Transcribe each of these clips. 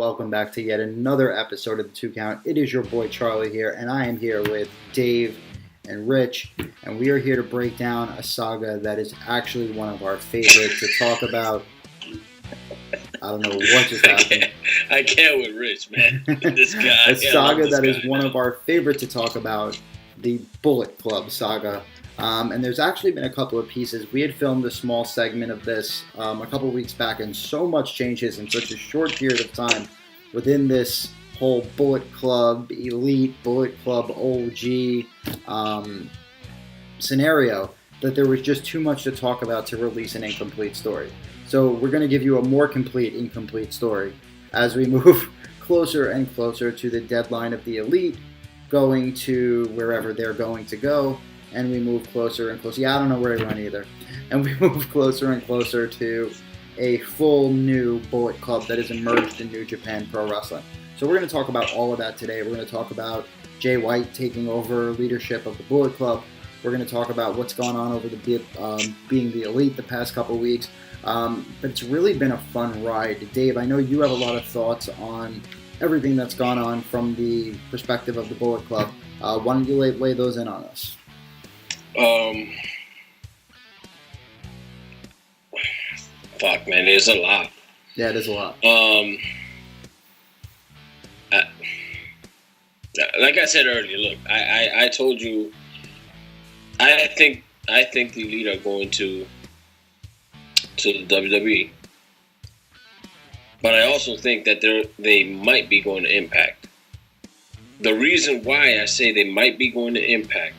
welcome back to yet another episode of the 2 Count. It is your boy Charlie here, and I am here with Dave and Rich, and we are here to break down a saga that is actually one of our favorites to talk about. I don't know what just happened. I can't with Rich, man. This guy. A saga that is one of our favorites to talk about, the Bullet Club saga. And there's actually been a couple of pieces. We had filmed a small segment of this a couple of weeks back, and so much changes in such a short period of time within this whole Bullet Club Elite, Bullet Club OG scenario that there was just too much to talk about to release an incomplete story. So we're going to give you a more complete, incomplete story as we move closer and closer to the deadline of the Elite, going to wherever they're going to go. And we move closer and closer. Yeah, I don't know where he went either. And we move closer and closer to a full new Bullet Club that has emerged in New Japan Pro Wrestling. So we're going to talk about all of that today. We're going to talk about Jay White taking over leadership of the Bullet Club. We're going to talk about what's gone on over the being the Elite the past couple of weeks. But it's really been a fun ride. Dave, I know you have a lot of thoughts on everything that's gone on from the perspective of the Bullet Club. Why don't you lay those in on us? Fuck, man, there's a lot. Yeah, it is a lot. Like I said earlier, look, I told you, I think the Elite are going to the WWE, but I also think that they might be going to Impact. The reason why I say they might be going to Impact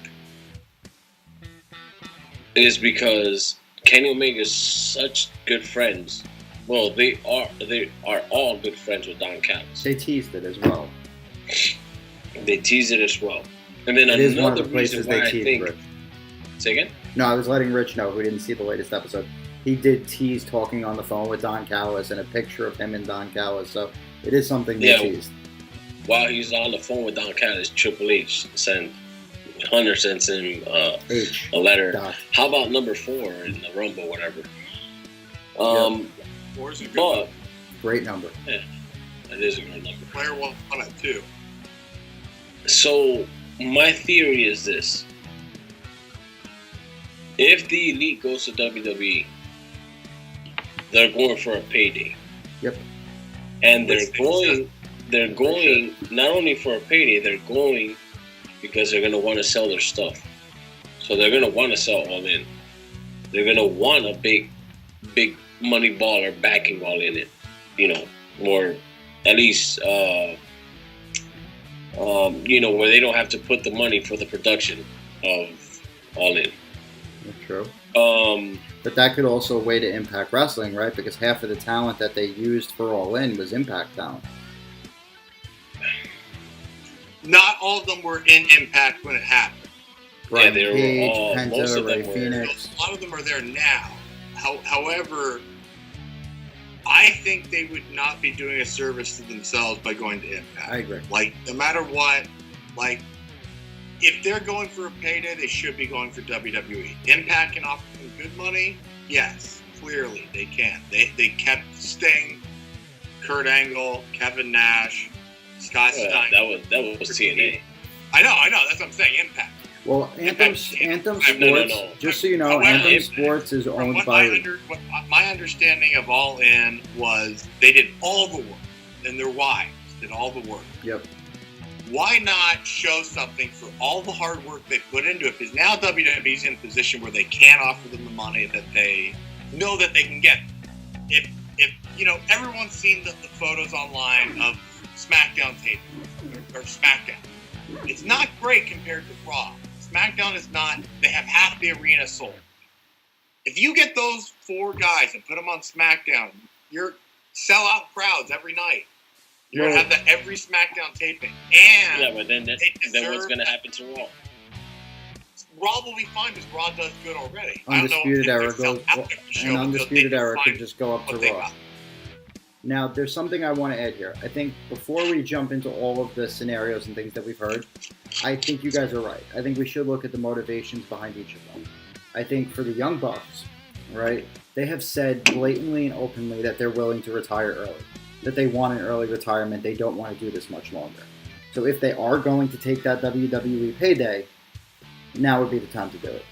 is because Kenny Omega is such good friends. Well, they are all good friends with Don Callis. They teased it as well. They teased it as well. And then it is one of the places they teased Rich. Say again? No, I was letting Rich know, who didn't see the latest episode. He did tease talking on the phone with Don Callis and a picture of him and Don Callis. So it is something they teased. While he's on the phone with Don Callis, Triple H Hunter sends him a letter. Doc. How about number 4 in the Rumble, whatever? 4 is a good number. Great number. Yeah, that is a good number. Player one on it too. So my theory is this: if the Elite goes to WWE, they're going for a payday. Yep. And they're going not only for a payday, they're going because they're going to want to sell their stuff. So they're going to want to sell All In. They're going to want a big money baller backing All In it, or at least, where they don't have to put the money for the production of All In. That's true. But that could also weigh to Impact Wrestling, right? Because half of the talent that they used for All In was Impact talent. Not all of them were in Impact when it happened. Right. Yeah, they were Page, all. Penta, Most of Ray them Phoenix. A lot of them are there now. However, I think they would not be doing a service to themselves by going to Impact. I agree. Like, no matter what, if they're going for a payday, they should be going for WWE. Impact can offer them good money. Yes, clearly they can. They kept Sting, Kurt Angle, Kevin Nash, Scott Steiner. That was TNA. I know. That's what I'm saying. Impact. Well, Anthem Sports, No. just so you know, Anthem Sports is owned by... My understanding of All In was they did all the work, and their wives did all the work. Yep. Why not show something for all the hard work they put into it? Because now WWE's in a position where they can offer them the money that they know that they can get. If everyone's seen the photos online of SmackDown tape or SmackDown. It's not great compared to Raw. SmackDown is not. They have half the arena sold. If you get those 4 guys and put them on SmackDown, you're sell out crowds every night. You're going to have that every SmackDown taping. And yeah, but then what's going to happen to Raw? Raw will be fine because Raw does good already. Undisputed Era could just go up to Raw. Now, there's something I want to add here. I think before we jump into all of the scenarios and things that we've heard, I think you guys are right. I think we should look at the motivations behind each of them. I think for the Young Bucks, right, they have said blatantly and openly that they're willing to retire early. that they want an early retirement. They don't want to do this much longer. So if they are going to take that WWE payday, now would be the time to do it.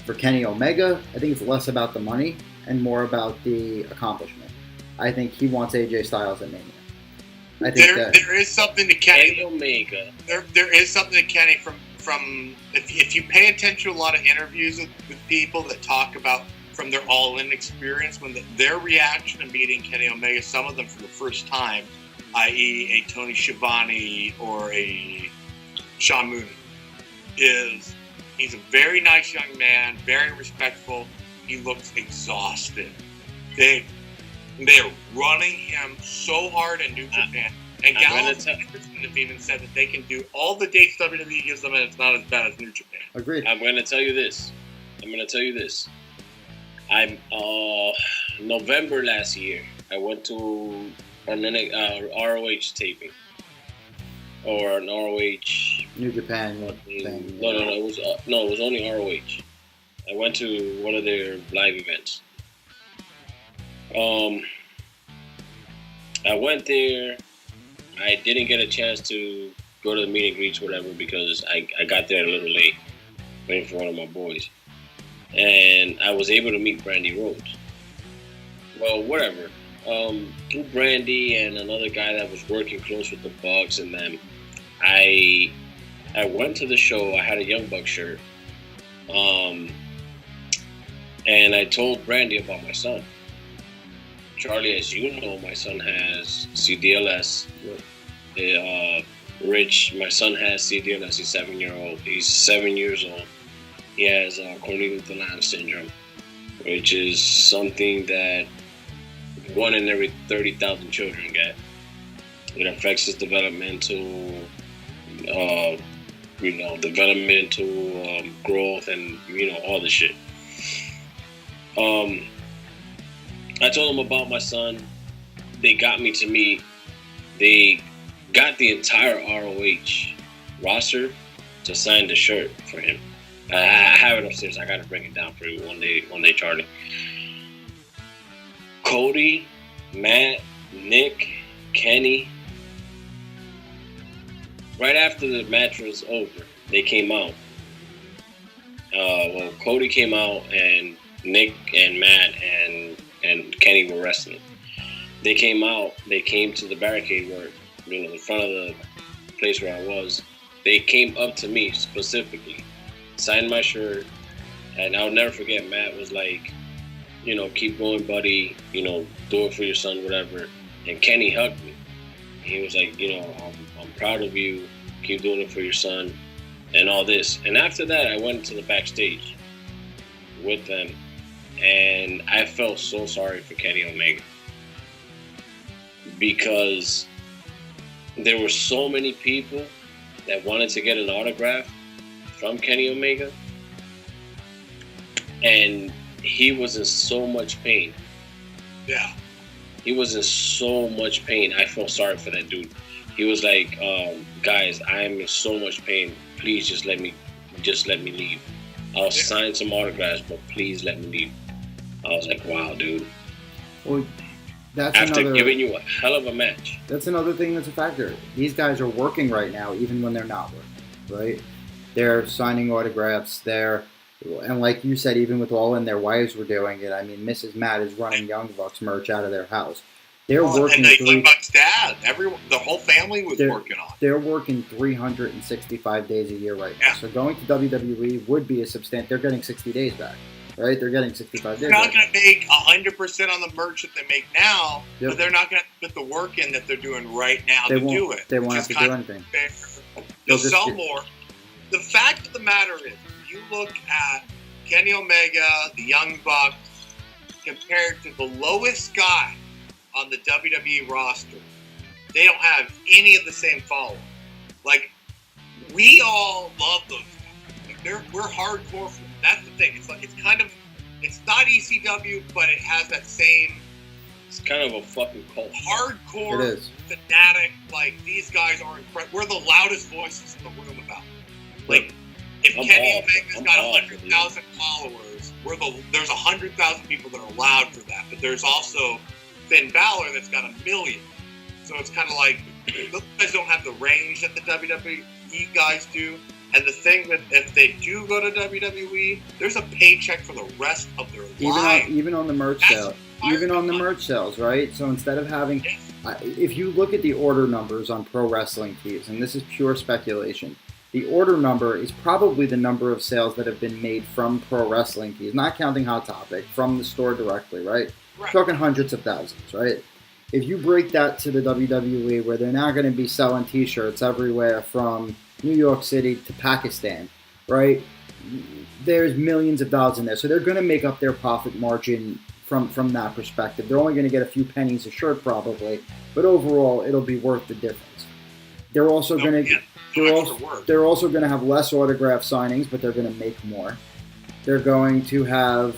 For Kenny Omega, I think it's less about the money and more about the accomplishment. I think he wants AJ Styles at Mania. I think there is something to Kenny Omega. There is something to Kenny from if you pay attention to a lot of interviews with people that talk about from their all-in experience, when their reaction to meeting Kenny Omega, some of them for the first time, i.e. a Tony Schiavone or a Sean Mooney, is he's a very nice young man, very respectful. He looks exhausted. They're running him so hard in New Japan. And Gallows have even said that they can do all the dates WWE gives them, and it's not as bad as New Japan. Agreed. I'm going to tell you this. I'm November last year. I went to an ROH taping or an ROH New Japan thing. No. It was only ROH. I went to one of their live events. I went there. I didn't get a chance to go to the meet and greets, whatever, because I got there a little late, waiting for one of my boys. And I was able to meet Brandy Rhodes. Well, whatever. Through Brandy and another guy that was working close with the Bucks and them, I went to the show. I had a Young Buck shirt. And I told Brandy about my son. Charlie, as you know, my son has CDLS. Rich, my son has CDLS. He's 7 years old. He's 7 years old. He has Cornelia-de-Lange syndrome, which is something that 1 in every 30,000 children get. It affects his developmental, growth, and all the shit. I told them about my son. They got me to meet. They got the entire ROH roster to sign the shirt for him. I have it upstairs. I got to bring it down for you one day, Charlie. Cody, Matt, Nick, Kenny. Right after the match was over, they came out. Cody came out, and Nick and Matt and Kenny were wrestling. They came out. They came to the barricade where, in front of the place where I was. They came up to me specifically, signed my shirt, and I'll never forget. Matt was like, keep going, buddy. Do it for your son, whatever. And Kenny hugged me. He was like, I'm proud of you. Keep doing it for your son, and all this. And after that, I went to the backstage with them. And I felt so sorry for Kenny Omega because there were so many people that wanted to get an autograph from Kenny Omega, and he was in so much pain. Yeah. He was in so much pain. I felt sorry for that dude. He was like, guys, I'm in so much pain. Please just let me leave. I'll sign some autographs, but please let me leave. I was like, wow, dude. Well, after giving you a hell of a match. That's another thing that's a factor. These guys are working right now, even when they're not working, right? They're signing autographs. And like you said, even with All In, their wives were doing it. I mean, Mrs. Matt is running Young Bucks merch out of their house. They're working. And Young Bucks' dad, the whole family was working on it. They're working 365 days a year right now. So going to WWE would be a substantial. They're getting 60 days back. Right, they're getting 65 days. They're not going to make 100% on the merch that they make now, but they're not going to put the work in that they're doing right now to do it. They won't have to do anything. They'll sell more. The fact of the matter is, if you look at Kenny Omega, the Young Bucks, compared to the lowest guy on the WWE roster, they don't have any of the same following. Like, we all love those guys. We're hardcore for them. That's the thing. It's not ECW, but it has that same. It's kind of a fucking cult. Hardcore, fanatic. Like, these guys are incredible. We're the loudest voices in the room about it. Like, if Kenny Omega's got 100,000 followers, there's 100,000 people that are loud for that. But there's also Finn Balor that's got 1 million. So it's kind of like those guys don't have the range that the WWE guys do. And the thing that if they do go to WWE, there's a paycheck for the rest of their life. Even on the merch sale. Even on the merch sales, right? So instead of having, if you look at the order numbers on pro wrestling tees, and this is pure speculation, the order number is probably the number of sales that have been made from pro wrestling tees, not counting Hot Topic, from the store directly, right? We're talking hundreds of thousands, right? If you break that to the WWE, where they're now going to be selling T-shirts everywhere from New York City to Pakistan, right? There's millions of dollars in there. So they're going to make up their profit margin from that perspective. They're only going to get a few pennies a shirt probably, but overall it'll be worth the difference. They're also going to they're also going to have less autograph signings, but they're going to make more. They're going to have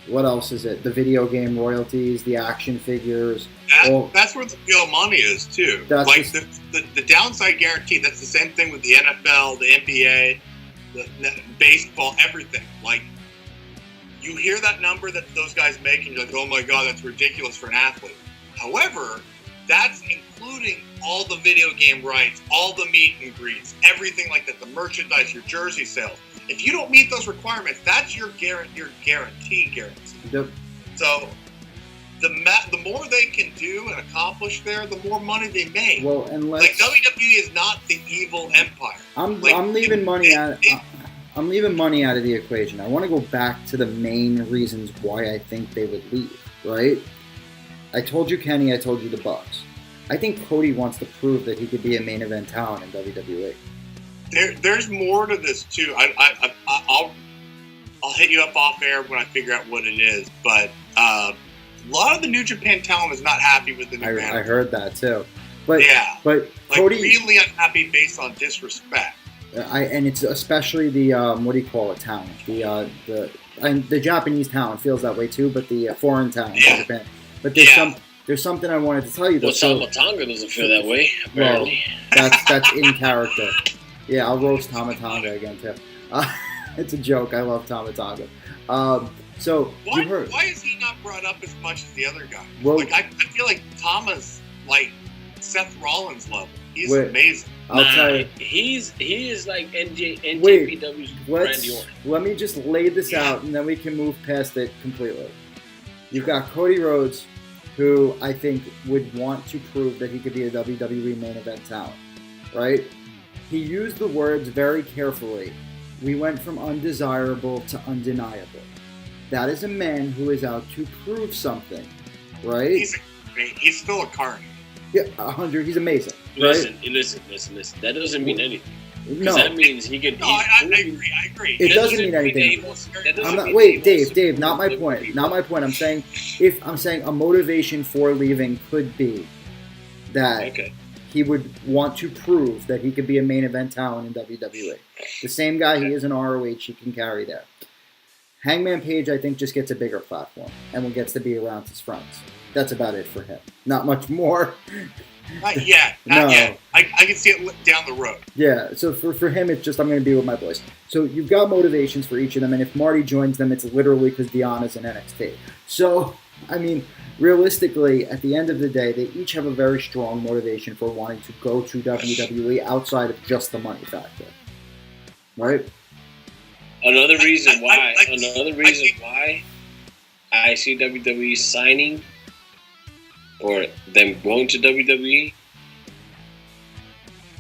what else is it? The video game royalties, the action figures. That's where the real money is too. Like the downside guarantee. That's the same thing with the NFL, the NBA, the baseball, everything. Like you hear that number that those guys make, and you're like, oh my god, that's ridiculous for an athlete. However, that's including all the video game rights, all the meet and greets, everything like that, the merchandise, your jersey sales. If you don't meet those requirements, that's your guarantee. Yep. So the more they can do and accomplish there, the more money they make. Well, and like WWE is not the evil empire. I'm leaving money out. I'm leaving money out of the equation. I want to go back to the main reasons why I think they would leave. Right? I told you Kenny. I told you the Bucks. I think Cody wants to prove that he could be a main event talent in WWE. There's more to this too. I'll hit you up off air when I figure out what it is. But a lot of the New Japan talent is not happy with the new manager. I heard that too. But like Cody really unhappy based on disrespect. And it's especially the what do you call it, talent? The Japanese talent feels that way too, but the foreign talent in Japan. But there's something I wanted to tell you. Well, Tama Tonga doesn't feel that way, apparently. Well, that's in character. Yeah, I'll roast Tama Tonga again, too. It's a joke. I love Tama Tonga. So, why is he not brought up as much as the other guy? Well, like, I feel like Tama's like Seth Rollins level. He's amazing. I'll tell you. He is like NJPW's Randy Orton. Let me just lay this out, and then we can move past it completely. You've got Cody Rhodes, who I think would want to prove that he could be a WWE main event talent, right? He used the words very carefully. We went from undesirable to undeniable. That is a man who is out to prove something, right? He's still a carny. Yeah, 100. He's amazing. Listen. That doesn't mean anything. No. That means he could. No, I agree. It doesn't mean anything. Dave. Not my point. I'm saying a motivation for leaving could be that he would want to prove that he could be a main event talent in WWE. The same guy he is in ROH, he can carry there. Hangman Page, I think, just gets a bigger platform and gets to be around his friends. That's about it for him. Not much more. Not yet. I can see it down the road. Yeah, so for him, it's just I'm going to be with my boys. So you've got motivations for each of them, and if Marty joins them, it's literally because Deanna's in NXT. So, I mean, realistically, at the end of the day, they each have a very strong motivation for wanting to go to WWE outside of just the money factor. Right? Another reason why I see WWE signing or them going to WWE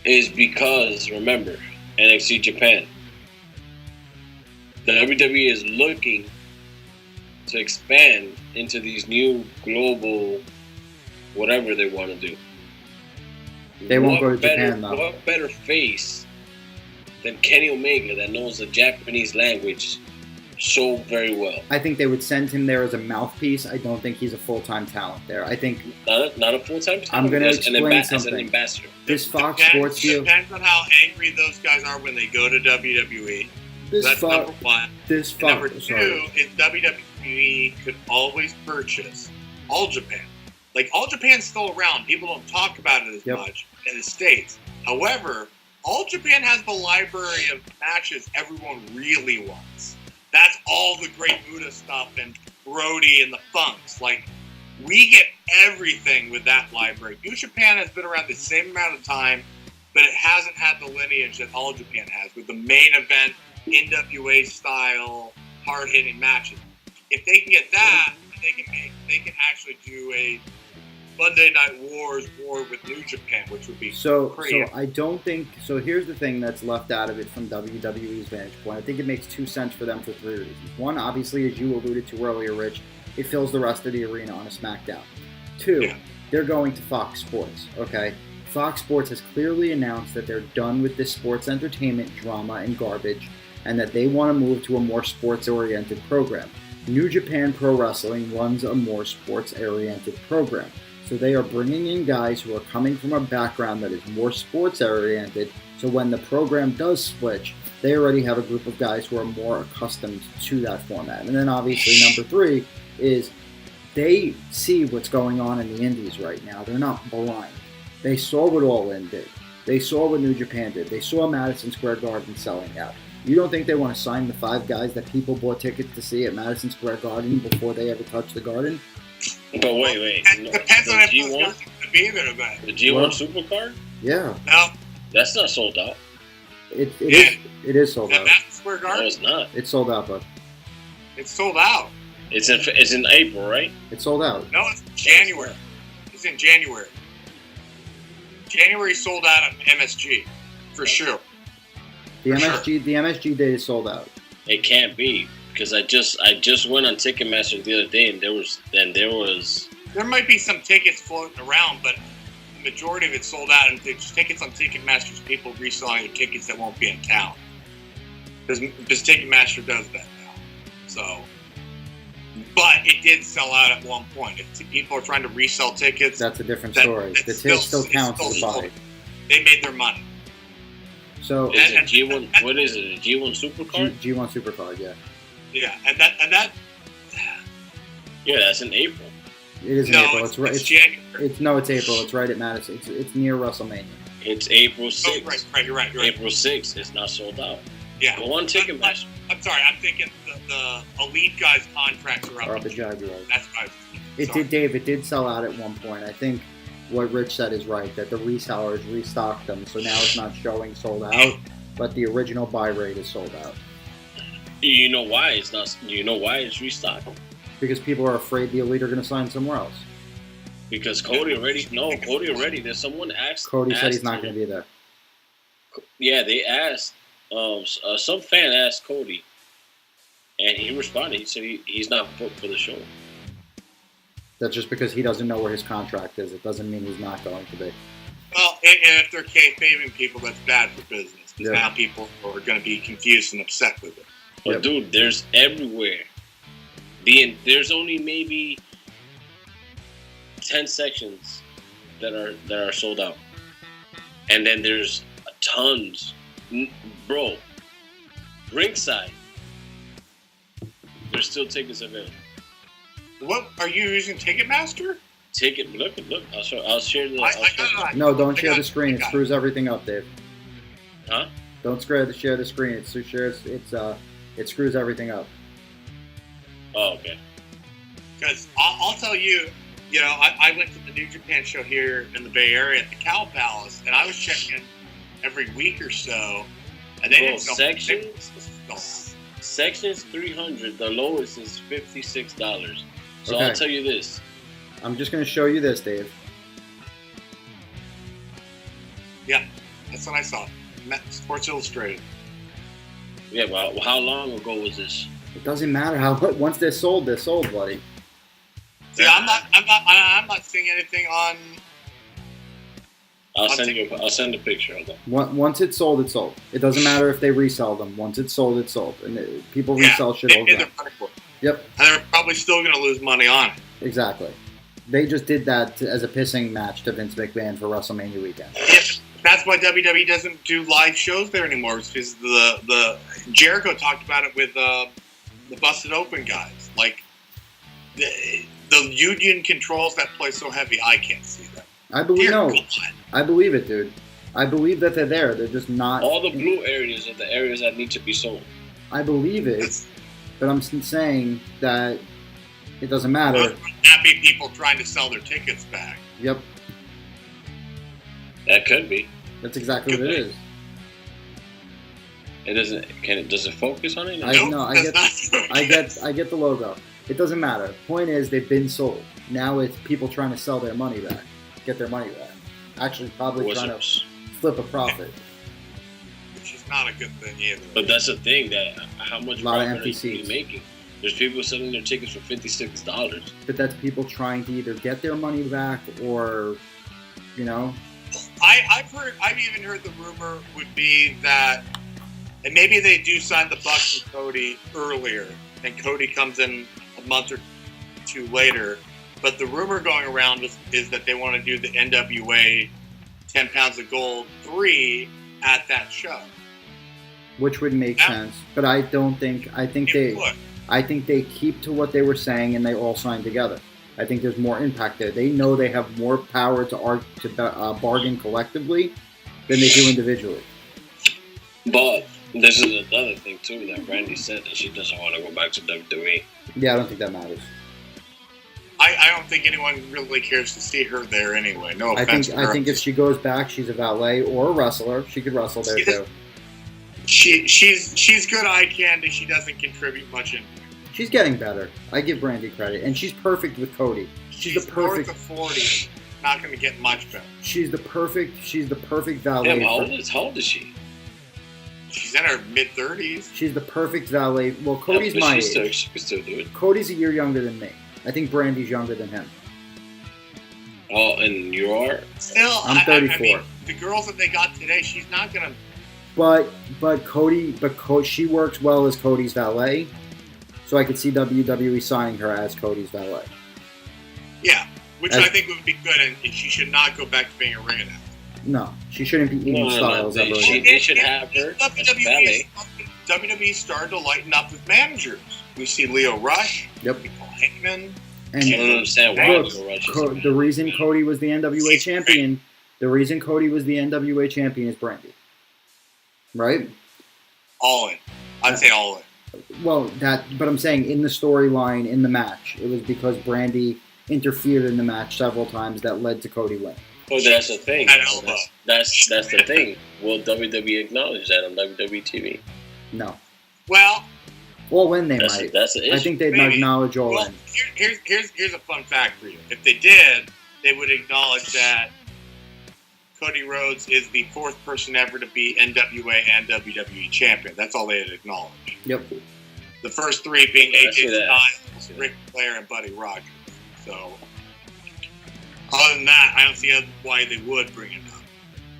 is because, remember, NXT Japan. The WWE is looking to expand into these new global whatever they want to do. They won't go to Japan, though. What better face than Kenny Omega that knows the Japanese language so very well? I think they would send him there as a mouthpiece. I don't think he's a full-time talent there. I think not a full-time talent. I'm going to explain something. As an ambassador. This Fox Sports deal depends on how angry those guys are when they go to WWE. That's number one. Number two is WWE could always purchase All Japan. Like, All Japan's still around. People don't talk about it as much in the States. However, All Japan has the library of matches everyone really wants. That's all the great Buddha stuff and Brody and the Funks. Like, We get everything with that library. New Japan has been around the same amount of time, but it hasn't had the lineage that All Japan has with the main event, NWA style, hard hitting matches. If they can get that, they can actually do a Monday Night Wars war with New Japan, which would be great. So I don't think so. Here's the thing that's left out of it from WWE's vantage point. I think it makes 2 cents for them for 3 reasons. One, obviously, as you alluded to earlier, Rich, it fills the rest of the arena on a SmackDown. 2, they're going to Fox Sports. Okay, Fox Sports has clearly announced that they're done with this sports entertainment drama and garbage, and that they want to move to a more sports-oriented program. New Japan Pro Wrestling runs a more sports-oriented program. So they are bringing in guys who are coming from a background that is more sports-oriented, so when the program does switch, they already have a group of guys who are more accustomed to that format. And then obviously number 3 is they see what's going on in the indies right now. They're not blind. They saw what All In did. They saw what New Japan did. They saw Madison Square Garden selling out. You don't think they want to sign the 5 guys that people bought tickets to see at Madison Square Garden before they ever touch the Garden? But wait. It depends on if those guys are going to be there or not. The G1 Supercard? Yeah. No. That's not sold out. It is sold out. That's Square Garden? No, it's not. It's sold out, bud. It's sold out. It's in April, right? It's sold out. No, it's January. It's in January. January sold out at MSG, for sure. The MSG date is sold out. It can't be. Because I just went on Ticketmaster the other day, and there was. There might be some tickets floating around, but the majority of it's sold out. And there's tickets on Ticketmaster's people reselling the tickets that won't be in town. Because Ticketmaster does that now. So, but it did sell out at one point. If people are trying to resell tickets, that's a different story. The ticket still counts as a buy. They made their money. So is it G1? What is it? A G1 Supercard? G1 Supercard, yeah. Yeah, and that. Yeah, that's in April. It is in April. It's right. It's January. It's April. It's right at Madison. It's near WrestleMania. It's April 6th. Oh, right. You're right. April 6th. It's not sold out. Yeah. Go on Ticketmaster. I'm sorry. I'm thinking the elite guys' contracts are up. The Jaguars. That's what I was thinking. Dave. It did sell out at one point. I think what Rich said is right. That the resellers restocked them, so now it's not showing sold out, but the original buy rate is sold out. You know why it's not? You know why it's restocked? Because people are afraid the elite are going to sign somewhere else. Because Cody already. There's someone asked. Cody said he's not going to be there. Yeah, they asked. Some fan asked Cody, and he responded. He said he's not booked for the show. That's just because he doesn't know where his contract is. It doesn't mean he's not going to be. Well, and if they're kayfabing people, that's bad for business. Because now people are going to be confused and upset with it. But dude, there's everywhere. There's only maybe 10 sections that are sold out, and then there's tons, bro. Ringside, there's still tickets available. What are you using? Ticketmaster? Look. I'll share the. No, don't share the screen. It screws everything up, Dave. Huh? Don't share the screen. It screws everything up. Oh, okay. Because I'll tell you, I went to the New Japan show here in the Bay Area at the Cow Palace, and I was checking every week or so, and they didn't know. Sections 300, the lowest is $56. So okay. I'll tell you this. I'm just going to show you this, Dave. Yeah, that's what I saw. Sports Illustrated. Yeah, well, how long ago was this? It doesn't matter once they're sold, buddy. See, I'm not seeing anything on. I'll send a picture of them. Once it's sold, it's sold. It doesn't matter if they resell them. Once it's sold, it's sold. And people resell shit all the time. Yep. And they're probably still going to lose money on it. Exactly. They just did that as a pissing match to Vince McMahon for WrestleMania weekend. Yeah, that's why WWE doesn't do live shows there anymore. Because the Jericho talked about it with the Busted Open guys. Like the union controls that place so heavy, I can't see that. I believe it, dude. I believe that they're there. They're just not. All the blue areas are the areas that need to be sold. I believe it, but I'm saying that It doesn't matter. Those are happy people trying to sell their tickets back. Yep. That could be. That's exactly what it is. It doesn't. Does it focus on it? I get the logo. It doesn't matter. Point is, they've been sold. Now it's people trying to sell their money back, get their money back. Actually, probably trying to flip a profit. Which is not a good thing either. But that's the thing, that how much a lot of profit empty are you seats. making? There's people selling their tickets for $56. But that's people trying to either get their money back or, you know. I've even heard the rumor would be that, and maybe they do sign the Bucks and Cody earlier, and Cody comes in a month or two later. But the rumor going around is that they want to do the NWA 10 Pounds of Gold 3 at that show. Which would make sense. But I think they keep to what they were saying and they all sign together. I think there's more impact there. They know they have more power to bargain collectively than they do individually. But this is another thing too that Brandy said, that she doesn't want to go back to WWE. Yeah, I don't think that matters. I don't think anyone really cares to see her there anyway. No offense. I think if she goes back, she's a valet or a wrestler. She could wrestle there too. She's good eye candy. She doesn't contribute much in. She's getting better. I give Brandy credit, and she's perfect with Cody. She's the perfect. North of 40. Not going to get much better. She's the perfect valet. Damn, how old is she? She's in her mid-30s. She's the perfect valet. Well, Cody's my age. She can still do it. Cody's a year younger than me. I think Brandy's younger than him. Oh, and you are? Still, I'm 34. I mean, the girls that they got today, she's not going to. But she works well as Cody's valet, so I could see WWE signing her as Cody's valet. Yeah, which I think would be good, and she should not go back to being a ring announcer. No, she shouldn't be eating Styles ever again. They should have her as valet. WWE started to lighten up with managers. We see Leo Rush. Yep. We call Hangman. And I don't understand why Leo Rush is the reason Cody was the NWA champion. The reason Cody was the NWA champion is Brandy. Right? All in. I'd say all in. Well, but I'm saying in the storyline, in the match, it was because Brandy interfered in the match several times that led to Cody winning. Well, that's the thing. That's the thing. Will WWE acknowledge that on WWE TV? No. Well, all in they might. That's the issue. I think they'd acknowledge all in. Here's a fun fact for you. If they did, they would acknowledge that Cody Rhodes is the fourth person ever to be NWA and WWE champion. That's all they'd acknowledge. Yep. The first three being AJ Styles, Ric Flair, and Buddy Rogers. So, other than that, I don't see why they would bring it up.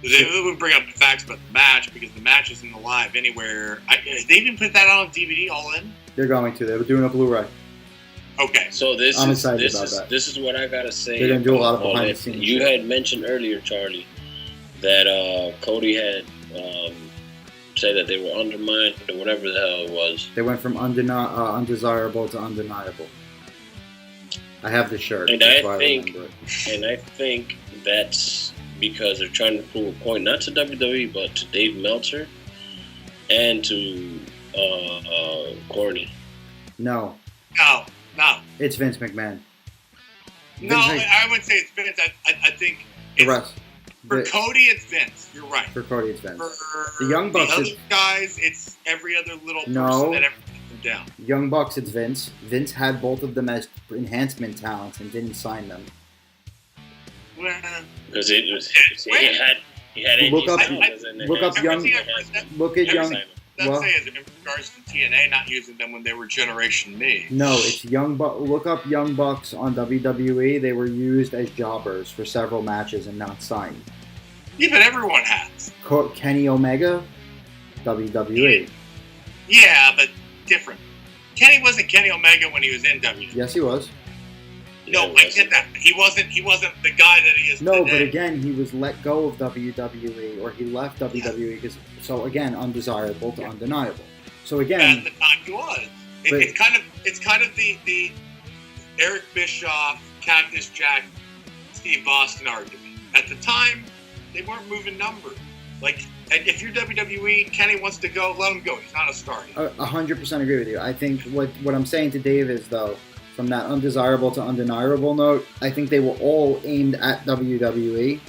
They would bring up the facts about the match because the match isn't alive anywhere. They even put that on DVD all in? They're going to. They were doing a Blu-ray. Okay. So I'm excited about that. This is what I gotta say. They're going to do a lot of behind the scenes. You had mentioned earlier, Charlie, that Cody had said that they were undermined or whatever the hell it was. They went from undesirable to undeniable. I have the shirt. And That's I why think, I remember it. and I think that's because they're trying to prove a point, not to WWE, but to Dave Meltzer and to Corny. No. No. It's Vince McMahon. No, I wouldn't say it's Vince. I think the rest. For Cody, it's Vince. You're right. For Cody, it's Vince. For the Young Bucks, the other guys, it's every other little person that ever put them down. Young Bucks, it's Vince. Vince had both of them as enhancement talents and didn't sign them. Because he had look up Young. Look at Young. Let's say in regards to TNA not using them when they were Generation Me. No, it's Young Bucks. Look up Young Bucks on WWE. They were used as jobbers for several matches and not signed. Yeah, but everyone has. Kenny Omega, WWE. Yeah, but different. Kenny wasn't Kenny Omega when he was in WWE. Yes, he was. No, I get that. He wasn't the guy that he is today. No, but again, he was let go of WWE, or he left WWE because. So again, undesirable to undeniable. So again, at the time he was. It's kind of the Eric Bischoff, Cactus Jack, Steve Austin argument. At the time, they weren't moving numbers. Like, if you're WWE, Kenny wants to go, let him go. He's not a star. 100% agree with you. I think what I'm saying to Dave is though, from that undesirable to undeniable note, I think they were all aimed at WWE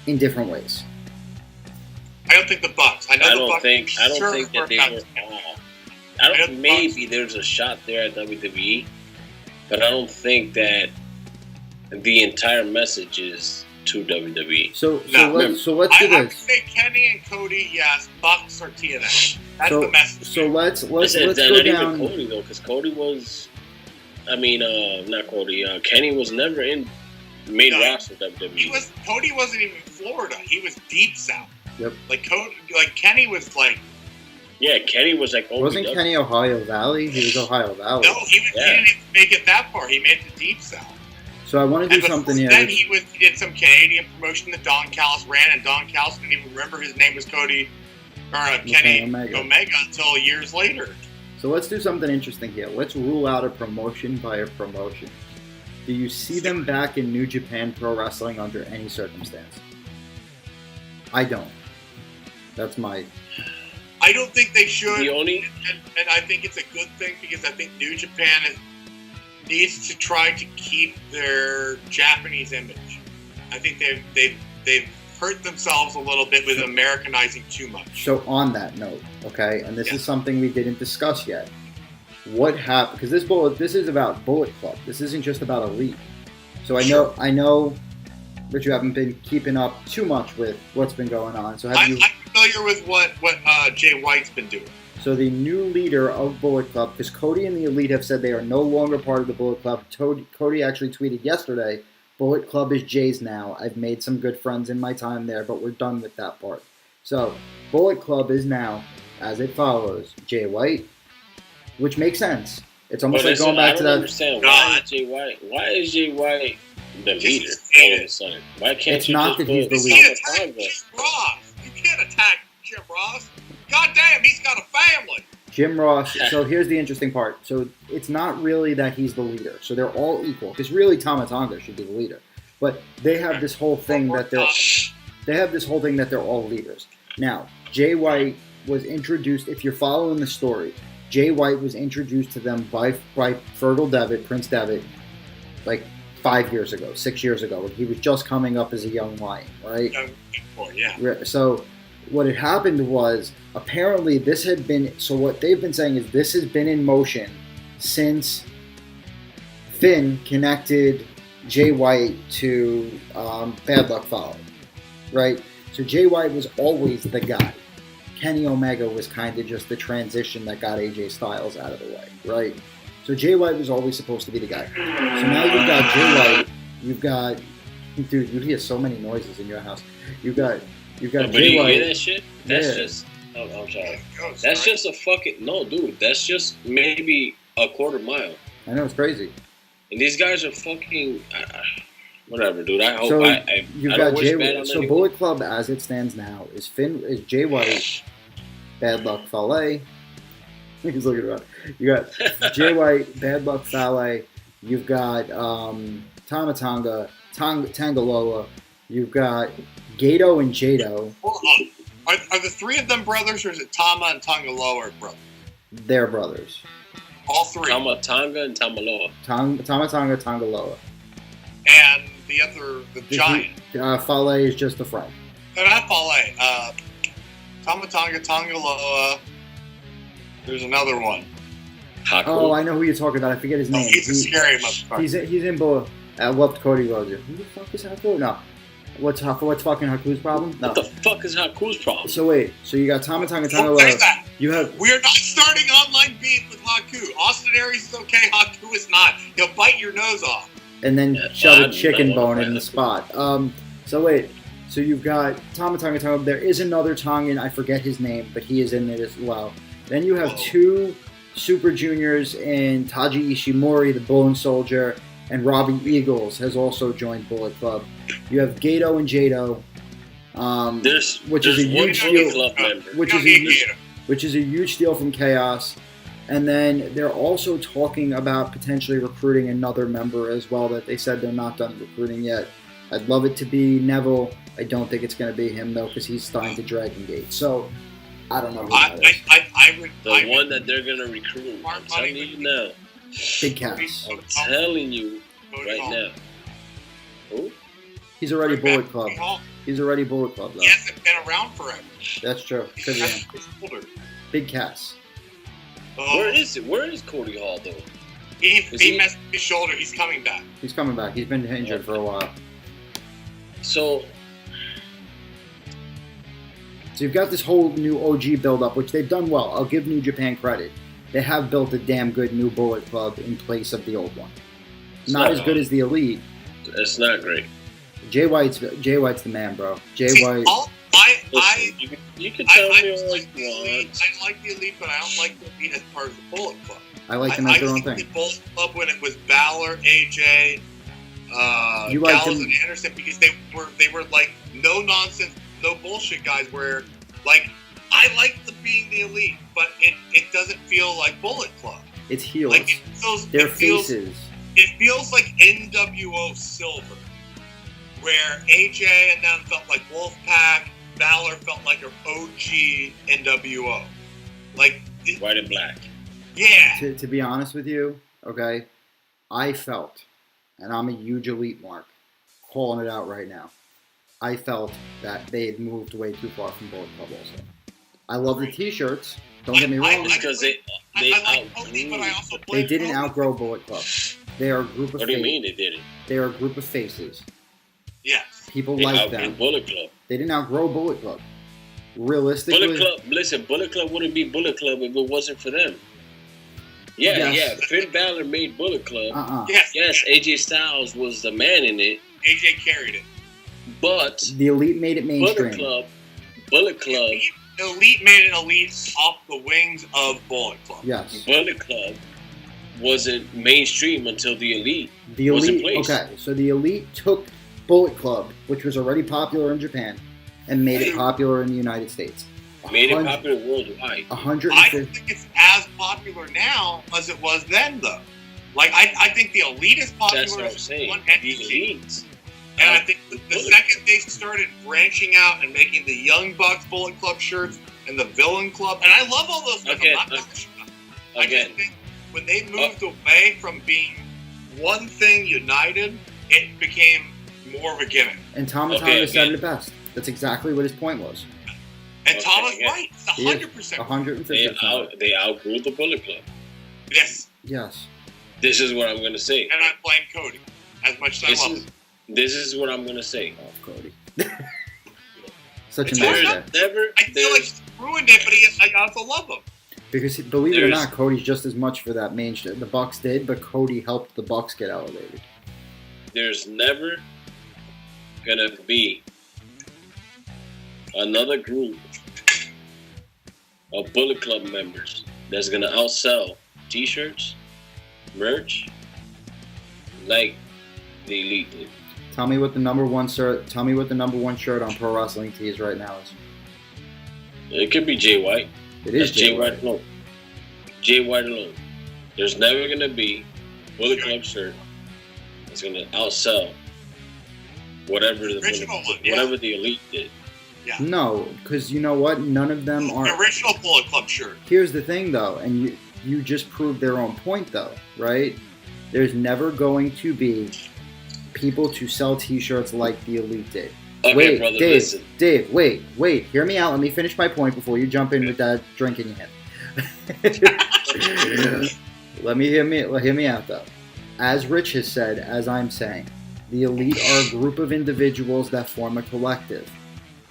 in different ways. I don't think the Bucks. I don't think that they were all. Maybe there's a shot there at WWE, but I don't think that the entire message is to WWE. So let's do this. I would say Kenny and Cody, yes. Bucks or TNA. That's the message. So let's go down. Even Cody though, because Cody was, not Cody. Kenny was never in main roster WWE. Cody wasn't even in Florida. He was deep south. Yep. Kenny was like. Yeah, Kenny was like. Wasn't Kenny Ohio Valley? He was Ohio Valley. No, he didn't even make it that far. He made the deep south. So I want to do something here. Then he did some Canadian promotion that Don Callis ran, and Don Callis didn't even remember his name was Kenny Omega until years later. So let's do something interesting here. Let's rule out a promotion by a promotion. Do you see them back in New Japan Pro Wrestling under any circumstance? I don't. That's my... I don't think they should, and I think it's a good thing because I think New Japan needs to try to keep their Japanese image. I think they've hurt themselves a little bit with Americanizing too much. So on that note, okay, and this is something we didn't discuss yet. What happened? Because this is about Bullet Club. This isn't just about Elite. So I know that you haven't been keeping up too much with what's been going on. So I'm familiar with what Jay White's been doing. So the new leader of Bullet Club, because Cody and the Elite have said they are no longer part of the Bullet Club. Cody actually tweeted yesterday, Bullet Club is Jay's now. I've made some good friends in my time there, but we're done with that part. So Bullet Club is now, as it follows, Jay White, which makes sense. It's almost like going back to that. I don't understand. Why is Jay White the leader all of a sudden? Why can't it's you not just that he's the leader. leader. You can't attack Jim Ross. You can't attack Jim Ross. God damn, he's got a family. Jim Ross. So here's the interesting part. So it's not really that he's the leader. So they're all equal. Because really, Tama Tonga should be the leader. But they have this whole thing that they're all leaders. Now, Jay White was introduced. If you're following the story, Jay White was introduced to them by Fergal Devitt, Prince Devitt, like 6 years ago, when he was just coming up as a young lion, right? Yeah. So what had happened was, apparently this had been, so what they've been saying is this has been in motion since Finn connected Jay White to Bad Luck Fale, right? So Jay White was always the guy. Kenny Omega was kind of just the transition that got AJ Styles out of the way, right? So Jay White was always supposed to be the guy. So now you've got Jay White, dude, you hear so many noises in your house. You've got Jay White. You hear that shit? That's just, I'm sorry. That's just a fucking, no, dude, that's just maybe a quarter mile. I know, it's crazy. And these guys are fucking, whatever, dude. I hope so I don't wish bad on So anyone. Bullet Club, as it stands now, is Jay White, Bad Luck Fale. He's looking around. You got Jay White, Bad Luck Fale. You've got Tama Tonga, Tangaloa. You've got Gato and Jado. Hold on. Are the three of them brothers, or is it Tama and Tangaloa brothers? They're brothers. All three. Tama Tonga and Tamaloa. Tama Tonga, Tangaloa. And the other, the giant. Fale is just a friend. No, not Fale. Tama Tonga, Tangaloa. There's another one. Haku. Oh, I know who you're talking about. I forget his name. He's a scary motherfucker. He's in Bullet. I loved Cody Rhodes. Who the fuck is Haku? No. What's fucking Haku's problem? No. What the fuck is Haku's problem? So wait. So you got Tama Tonga, Don't say that. You have. We're not starting online beef with Haku. Austin Aries is okay. Haku is not. He'll bite your nose off. And then shove a chicken bone in the spot. So wait. So you've got Tama Tonga. There is another Tongan. I forget his name, but he is in it as well. Then you have two Super Juniors in Taji Ishimori, the Bone Soldier, and Robbie Eagles has also joined Bullet Club. You have Gato and Jado, which is a huge deal. Which is a huge deal from Chaos. And then they're also talking about potentially recruiting another member as well that they said they're not done recruiting yet. I'd love it to be Neville. I don't think it's going to be him, though, because he's signed to Dragon Gate. So, I don't know who that is. The one that they're going to recruit. I'm telling you now. Big Cass. I'm telling you right now. Who? He's already Bullet Club. He's already Bullet Club, though. He hasn't been around forever. That's true. He's older. Big Cass. Where is it? Where is Cody Hall, though? He messed his shoulder. He's coming back. He's coming back. He's been injured for a while. So you've got this whole new OG build-up, which they've done well. I'll give New Japan credit. They have built a damn good new Bullet Club in place of the old one. Not as good as the Elite. It's not great. Jay White's the man, bro. Jay White. You can tell me all like the Elite. I like the Elite, but I don't like the Elite as part of the Bullet Club. I like them as their own thing. I think the Bullet Club when it was Balor, AJ, You like Gallows, them- and Anderson, because they were like no nonsense, no bullshit guys. Where like I like being the Elite, but it doesn't feel like Bullet Club. It's heels. Like it feels, They're faces. It feels like NWO Silver, where AJ and them felt like Wolfpack, Balor felt like an OG NWO. Like White and black. Yeah. To be honest with you, okay, I felt, and I'm a huge Elite mark, calling it out right now. I felt that they had moved way too far from Bullet Club also. I love the T-shirts. Don't get me wrong. Because they didn't outgrow Bullet Club. They are a group of. What do you mean they didn't? They are a group of faces. Yes. People like them. Bullet Club. They didn't outgrow Bullet Club. Realistically, Bullet Club. Listen, Bullet Club wouldn't be Bullet Club if it wasn't for them. Yeah. Finn Balor made Bullet Club. Yes, AJ Styles was the man in it. AJ carried it. But the Elite made it mainstream. Bullet Club. Elite made an Elite off the wings of Bullet Club. Yes. Bullet Club wasn't mainstream until the Elite was in place. Okay, so the Elite took Bullet Club, which was already popular in Japan, and made it popular in the United States. Made it popular worldwide. 150. I don't think it's as popular now as it was then, though. Like, I think the Elite is popular. That's what I'm saying. One The entity. Elites. And I think the second they started branching out and making the Young Bucks Bullet Club shirts and the Villain Club, and I love all those things. I just think when they moved away from being one thing united, it became more of a gimmick. And Tama Tonga said it best. That's exactly what his point was. And Tama's right. It's 100%. 150%. They outgrew the Bullet Club. Yes. Yes. This is what I'm going to say. And I blame Cody as much as I love him. This is what I'm going to say. Oh, Cody. Such a There's nice guy. I feel like he's ruined it, but I also love him. Because believe it or not, Cody's just as much for that mainstream. The Bucks did, but Cody helped the Bucks get elevated. There's never going to be another group of Bullet Club members that's going to outsell T-shirts, merch, like the Elite did. Tell me what the number one shirt. Tell me what the number one shirt on Pro Wrestling Tees right now is. It could be Jay White. It is Jay White alone. Jay White alone. There's never going to be Bullet Club shirt that's going to outsell whatever the Elite did. Yeah. No, because you know what? None of them are. The original Bullet Club shirt. Here's the thing, though, and you just proved their own point, though, right? There's never going to be people to sell T-shirts like the Elite did. Okay, wait, brother, Dave, listen. Dave, wait. Hear me out. Let me finish my point before you jump in with that drink in your hand. Hear me out, though. As Rich has said, as I'm saying, the Elite are a group of individuals that form a collective.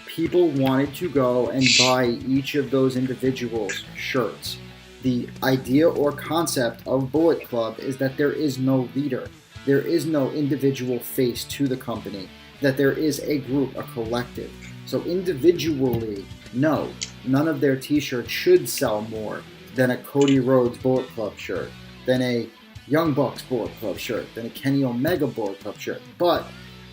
People wanted to go and buy each of those individuals' shirts. The idea or concept of Bullet Club is that there is no leader. There is no individual face to the company. That there is a group, a collective. So individually, no, none of their T-shirts should sell more than a Cody Rhodes Bullet Club shirt, than a Young Bucks Bullet Club shirt, than a Kenny Omega Bullet Club shirt. But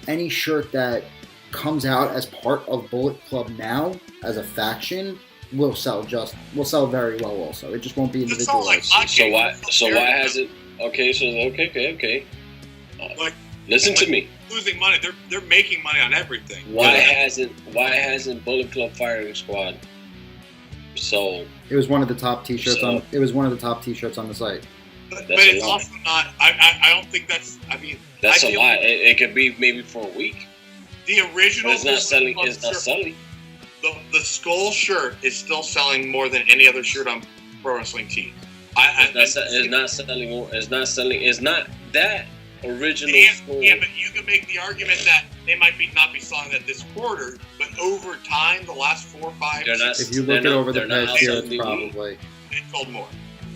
any shirt that comes out as part of Bullet Club now, as a faction, will sell very well also. It just won't be individualized. So why has it? Okay. Listen to me. Losing money. They're making money on everything. Why hasn't Bullet Club Firing Squad sold? It was one of the top T-shirts on. It was one of the top T-shirts on the site. But it's also not. I don't think that's. I mean, that's a lot. It could be maybe for a week. The original. But it's not selling. It's not selling. The Skull shirt is still selling more than any other shirt on Pro Wrestling Tees. It's not selling. It's not selling. It's not that original. Yeah, but you can make the argument that they might not be selling that this quarter, but over time, the last 4 or 5. If you look at over the past year, it's probably. It sold more.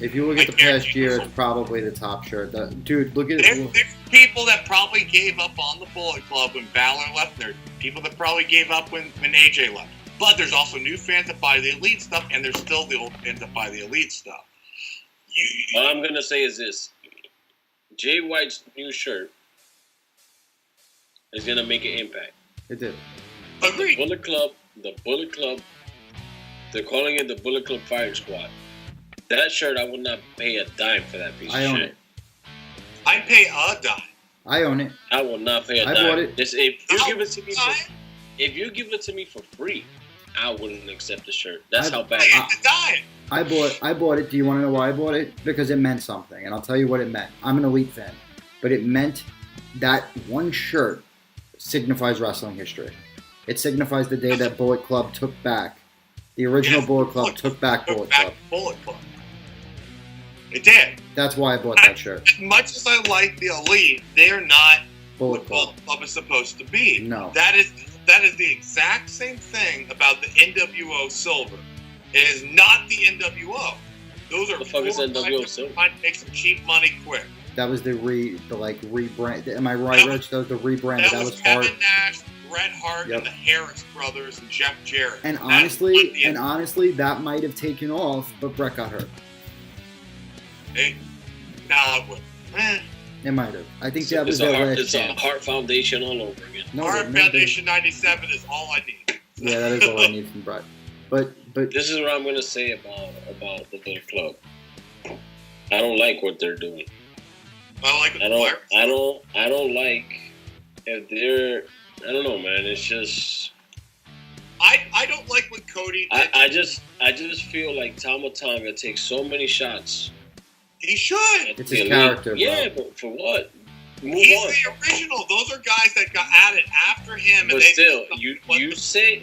If you look at the past year, it's probably the top shirt. Dude, look at it. There's people that probably gave up on the Bullet Club when Balor left. There's people that probably gave up when AJ left. But there's also new fans that buy the Elite stuff, and there's still the old fans that buy the Elite stuff. What I'm going to say is this. Jay White's new shirt is going to make an impact. It did. Agreed. The Bullet Club, they're calling it the Bullet Club Fire Squad. That shirt, I would not pay a dime for that piece of shit. I own it. I'd pay a dime. I own it. I will not pay a dime. I bought it. If you give it to me for free, I wouldn't accept the shirt. That's how bad. I bought it. Do you want to know why I bought it? Because it meant something, and I'll tell you what it meant. I'm an Elite fan, but it meant that one shirt signifies wrestling history. It signifies the day that Bullet Club took back. The original Bullet Club took back Bullet Club. It did. That's why I bought that shirt. As much as I like the Elite, they're not Bullet what Bullet Club is supposed to be. No. That is the exact same thing about the NWO Silver. It is not the NWO. Those are the fuck is NWO Silver? Trying to make some cheap money quick. That was the rebrand. Am I right, Rich? That was the rebrand. That was Kevin hard. Nash, Bret Hart, and the Harris brothers, and Jeff Jarrett. And honestly, that might have taken off, but Bret got hurt. It might have. I think that was their last It's a Heart Foundation all over again. Heart Foundation 97 is all I need. Yeah, that is all I need from Bret. But this is what I'm going to say about the Bullet Club. I don't like what they're doing. I don't like if they're. I don't know, man. It's just. I don't like what Cody did. I just feel like Tama Tonga takes so many shots. He should. It's his character, bro. Yeah, but for what? He's the original. Those are guys that got added after him. But still, you say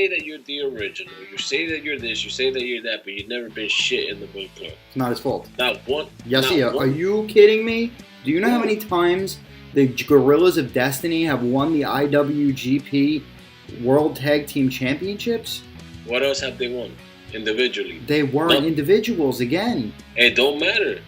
that you're the original. You say that you're this. You say that you're that. But you've never been shit in the Bullet Club. It's not his fault. Not one. Yes, are you kidding me? Do you know how many times the Gorillas of Destiny have won the IWGP World Tag Team Championships? What else have they won individually? They weren't individuals again. It don't matter.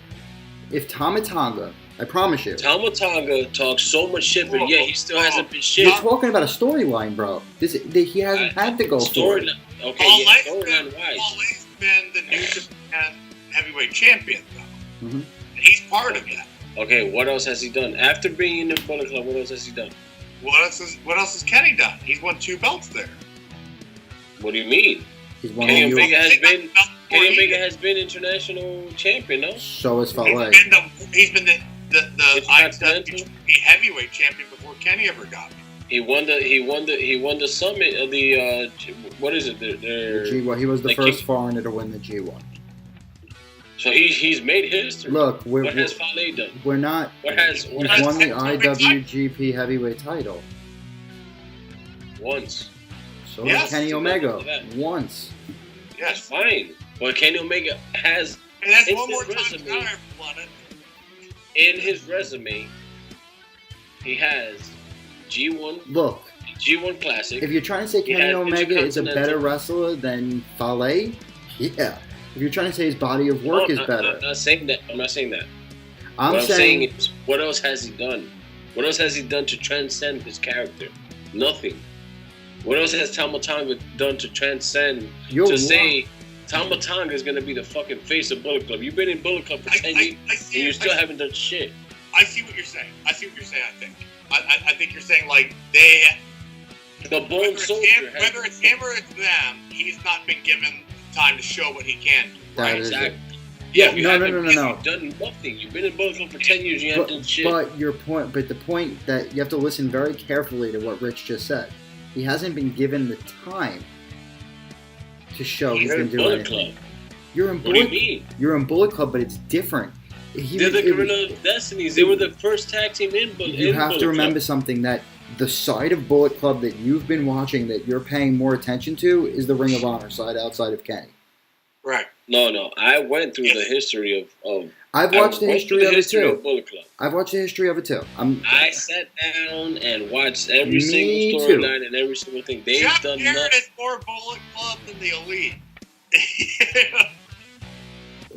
If Tama Tonga, I promise you. Tama Tonga talks so much shit, but he still hasn't been shit. You're talking about a storyline, bro. He hasn't had to go for it. Okay, storyline-wise. Paul Hay's been the New Japan Heavyweight Champion, though. Mm-hmm. He's part of that. Okay, what else has he done? After being in the Bullet Club, what else has he done? What else has Kenny done? He's won 2 belts there. What do you mean? He's won Kenny Omega has been international champion, no? So is Fale. He's been the IWGP Heavyweight Champion before Kenny ever got it. He won the summit of the what is it? The G1. He was the first foreigner to win the G1. So he's made history. Look, what has Fale done? We're not. He's won the IWGP Heavyweight title once. So did Kenny Omega once. Yes, fine. But Kenny Omega has. And that's one more time I ever won it. In his resume, he has G1. Look, G1 Classic. If you're trying to say Kenny Omega is a better wrestler than Fale, yeah. If you're trying to say his body of work is better. I'm not saying that. I'm what saying is, what else has he done? What else has he done to transcend his character? Nothing. What else has Tama Tonga done to transcend? Say Tama Tonga is going to be the fucking face of Bullet Club. You've been in Bullet Club for 10 years, and you still haven't done shit. I see what you're saying. I think you're saying, like, the Bone Soldier. Whether it's him or it's them, he's not been given time to show what he can do. Right? Exactly. Yeah, no. You've done nothing. You've been in Bullet Club for 10 years. You haven't done shit. But the point that you have to listen very carefully to what Rich just said. He hasn't been given the time to show he's been doing anything. You're in Bullet Club, but it's different. They're the Gorilla Destinies. They were the first tag team in Bullet Club. You have to remember something, that the side of Bullet Club that you've been watching, that you're paying more attention to, is the Ring of Honor side outside of Kenny. Right. No. I went through the history of I've watched the history of it too. Of Bullet Club. I've watched the history of it too. I sat down and watched every single storyline and every single thing. They've done Jarrett nothing. is more Bullet Club than the Elite.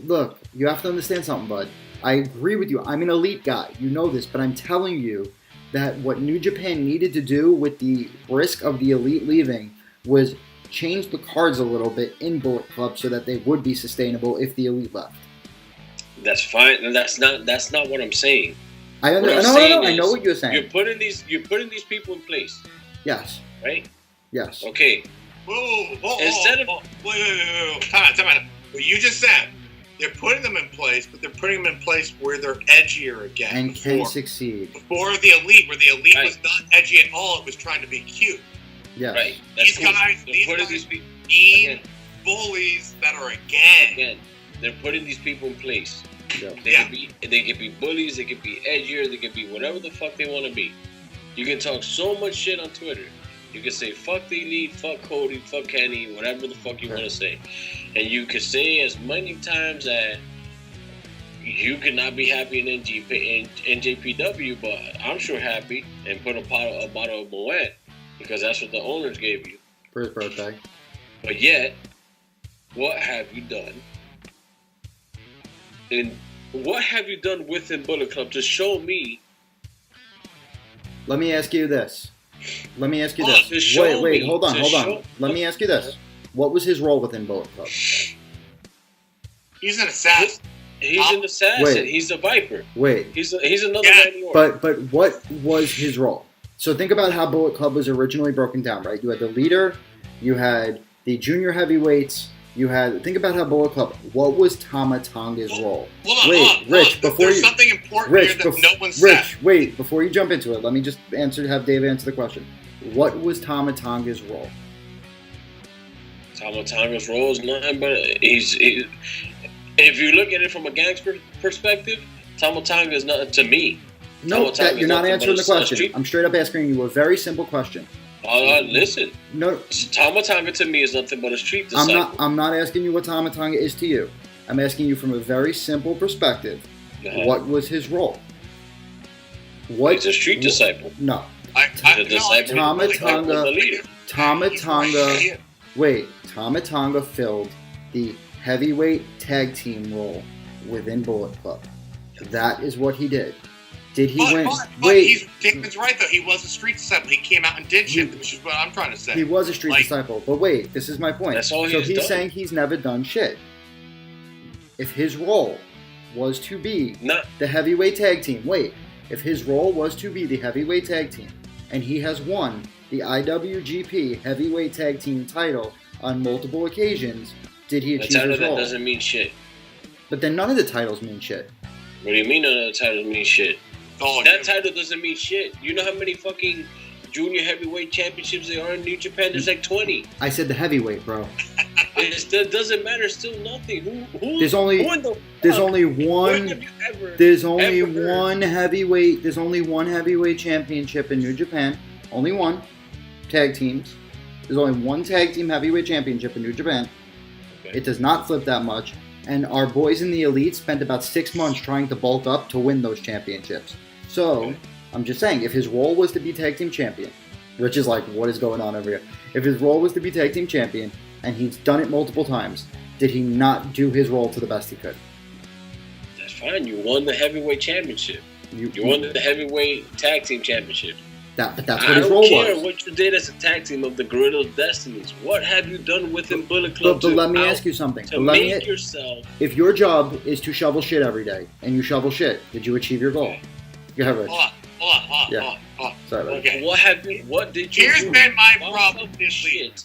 Look, you have to understand something, bud. I agree with you. I'm an Elite guy. You know this, but I'm telling you that what New Japan needed to do with the risk of the Elite leaving was change the cards a little bit in Bullet Club so that they would be sustainable if the Elite left. That's fine, and that's not what I'm saying. I know what you're saying. You're putting these people in place. Yes. Right? Yes. Okay. Wait. Time out. What you just said, they're putting them in place, but they're putting them in place where they're edgier again. And can succeed. Before the Elite, where the Elite was not edgy at all, it was trying to be cute. Yes. Right. These guys mean bullies that are again. They're putting these people in place. Yeah. They could be bullies, they could be edgier, they could be whatever the fuck they want to be. You can talk so much shit on Twitter. You can say fuck the Elite, fuck Cody, fuck Kenny, whatever the fuck you want to say. And you can say as many times that you could not be happy in NJPW, but I'm sure happy, and put a bottle of Moet, because that's what the owners gave you. For his birthday. But yet, what have you done? And what have you done within Bullet Club to show me? Let me ask you this. Wait, hold on. Let me ask you this. What was his role within Bullet Club? He's an assassin. He's an assassin. Wait. He's a Viper. Wait. He's another Randy Orton. But what was his role? So think about how Bullet Club was originally broken down, right? You had the leader, you had the junior heavyweights, think about how Bullet Club, what was Tama Tonga's role? There's something important here that no one said. Wait, before you jump into it, let me just have Dave answer the question. What was Tama Tonga's role? Tama Tonga's role is nothing but if you look at it from a gangster perspective, Tama Tonga is nothing to me. No, you're not answering the question. I'm straight up asking you a very simple question. Listen. No, Tama Tonga to me is nothing but a street disciple. I'm not asking you what Tama Tonga is to you. I'm asking you from a very simple perspective. Uh-huh. What was his role? He's a street disciple. No. Tama Tonga filled the heavyweight tag team role within Bullet Club. That is what he did. Did he win? Dickman's right, though. He was a street disciple. He came out and did shit, which is what I'm trying to say. He was a street disciple. But wait, this is my point. That's all he's done. Saying he's never done shit. If his role was to be the heavyweight tag team, if his role was to be the heavyweight tag team, and he has won the IWGP heavyweight tag team title on multiple occasions, did he achieve his role? That doesn't mean shit. But then none of the titles mean shit. What do you mean none of the titles mean shit? That title doesn't mean shit. You know how many fucking junior heavyweight championships there are in New Japan? There's like 20. I said the heavyweight, bro. It doesn't matter. Still nothing. There's only one heavyweight championship in New Japan. Only one. Tag teams. There's only one tag team heavyweight championship in New Japan. Okay. It does not flip that much. And our boys in the Elite spent about 6 months trying to bulk up to win those championships. So, I'm just saying, if his role was to be tag team champion, which is like, what is going on over here? If his role was to be tag team champion, and he's done it multiple times, did he not do his role to the best he could? That's fine. You won the heavyweight championship. You won the heavyweight tag team championship. But that's what his role was. I don't care what you did as a tag team of the Gorilla Destinies. What have you done within Bullet Club but let me ask you something. Yourself... If your job is to shovel shit every day, and you shovel shit, did you achieve your goal? Go ahead, Rich. Hold on. Sorry, okay. What did you do? Here's been my problem with the Elite.